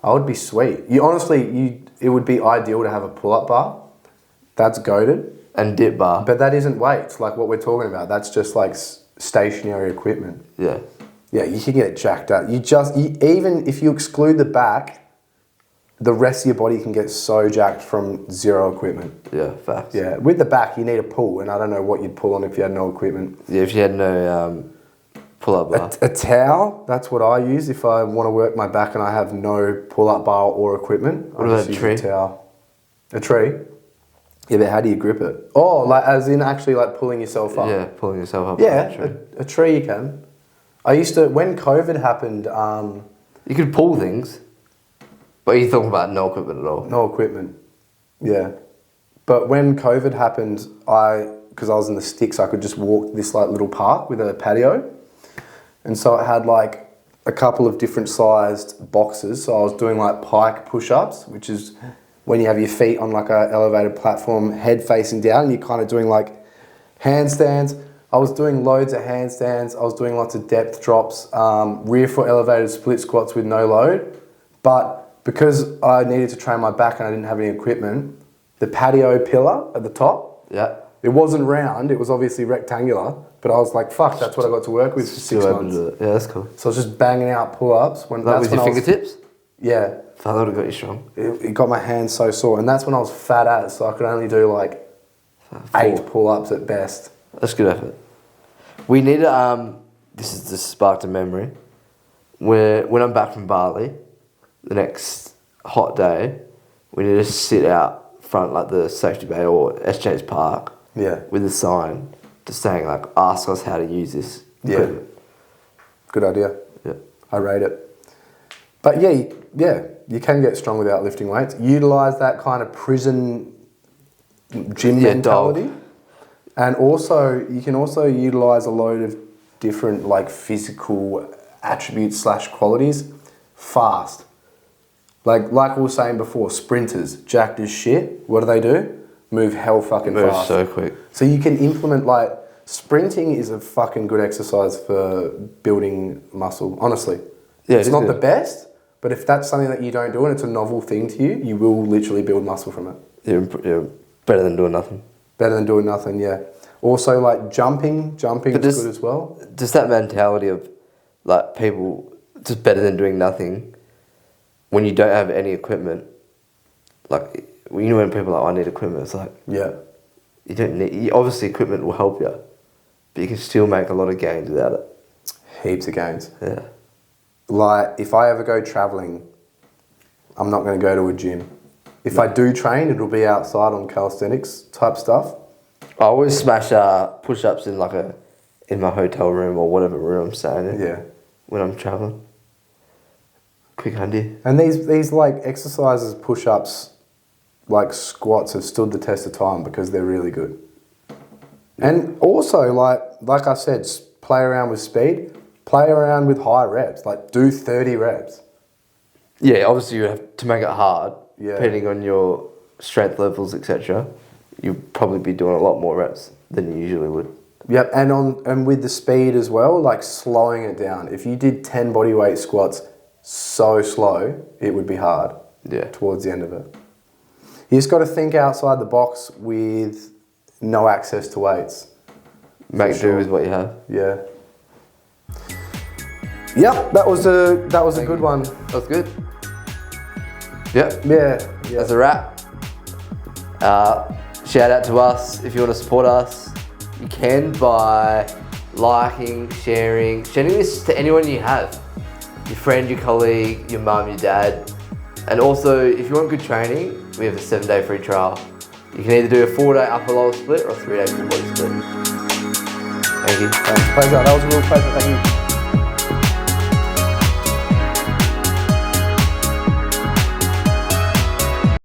I would be sweet. It would be ideal to have a pull-up bar. That's goated. And dip bar. But that isn't weights like what we're talking about. That's just like stationary equipment. Yeah. Yeah, you can get jacked up. Even if you exclude the back, the rest of your body can get so jacked from zero equipment. Yeah, facts. Yeah, with the back you need a pull, and I don't know what you'd pull on if you had no equipment. Yeah, if you had no pull-up bar. A towel, that's what I use if I want to work my back and I have no pull-up bar or equipment. What about a tree? A towel. A tree? Yeah, but how do you grip it? Oh, like as in actually like pulling yourself up? Yeah, pulling yourself up. Yeah, a tree you can. I used to, when COVID happened... you could pull things, but you're talking about no equipment at all. No equipment, yeah. But when COVID happened, because I was in the sticks, I could just walk this like little park with a patio. And so it had like a couple of different sized boxes. So I was doing like pike push-ups, which is when you have your feet on like a elevated platform, head facing down, and you're kind of doing like handstands. I was doing loads of handstands. I was doing lots of depth drops, rear foot elevated split squats with no load. But because I needed to train my back and I didn't have any equipment, the patio pillar at the top, it wasn't round, it was obviously rectangular, but I was like, fuck, that's what I got to work with for 6 months. Yeah, that's cool. So I was just banging out pull-ups. With your fingertips? Yeah. That would have got you strong. It got my hands so sore, and that's when I was fat as, so I could only do like 8 pull-ups at best. That's good effort. We need to, this sparked a memory, where when I'm back from Bali, the next hot day, we need to sit out front like the safety bay or SJ's park with a sign just saying like, ask us how to use this equipment. Good idea. Yeah. I rate it. But yeah, you can get strong without lifting weights. Utilise that kind of prison gym mentality. Dog. And also, you can also utilise a load of different like physical attributes / qualities fast. Like we were saying before, sprinters, jacked as shit. What do? Move hell fucking fast. Move so quick. So you can implement like, sprinting is a fucking good exercise for building muscle, honestly. Yeah, it's not the best, but if that's something that you don't do and it's a novel thing to you, you will literally build muscle from it. Yeah, better than doing nothing. Better than doing nothing, yeah. Also, like jumping is good as well. Just that mentality of like people just better than doing nothing when you don't have any equipment. Like, you know when people are like, I need equipment, it's like, you don't need, obviously equipment will help you, but you can still make a lot of gains without it. Heaps of gains. Yeah. Like, if I ever go travelling, I'm not going to go to a gym. If I do train, it'll be outside on calisthenics type stuff. I always smash push-ups in in my hotel room or whatever room I'm staying in. Yeah. When I'm travelling. Quick handy. And these like exercises, push-ups, like squats have stood the test of time because they're really good. And also, like I said, play around with speed, play around with high reps, like do 30 reps. Yeah, obviously you have to make it hard, Yeah. depending on your strength levels, etc. You'd probably be doing a lot more reps than you usually would. Yep, and with the speed as well, like slowing it down. If you did 10 bodyweight squats so slow, it would be hard. Yeah. Towards the end of it. You just got to think outside the box with no access to weights. Make do with what you have. Yeah. Yep, that was a good one. That was good. Yep. Yeah. That's a wrap. Shout out to us if you want to support us. You can by liking, sharing this to anyone you have. Your friend, your colleague, your mum, your dad. And also, if you want good training, we have a 7-day free trial. You can either do a 4-day upper lower split or a 3-day full body split. Thank you. Thanks, pleasure. That was a real pleasure. Thank you.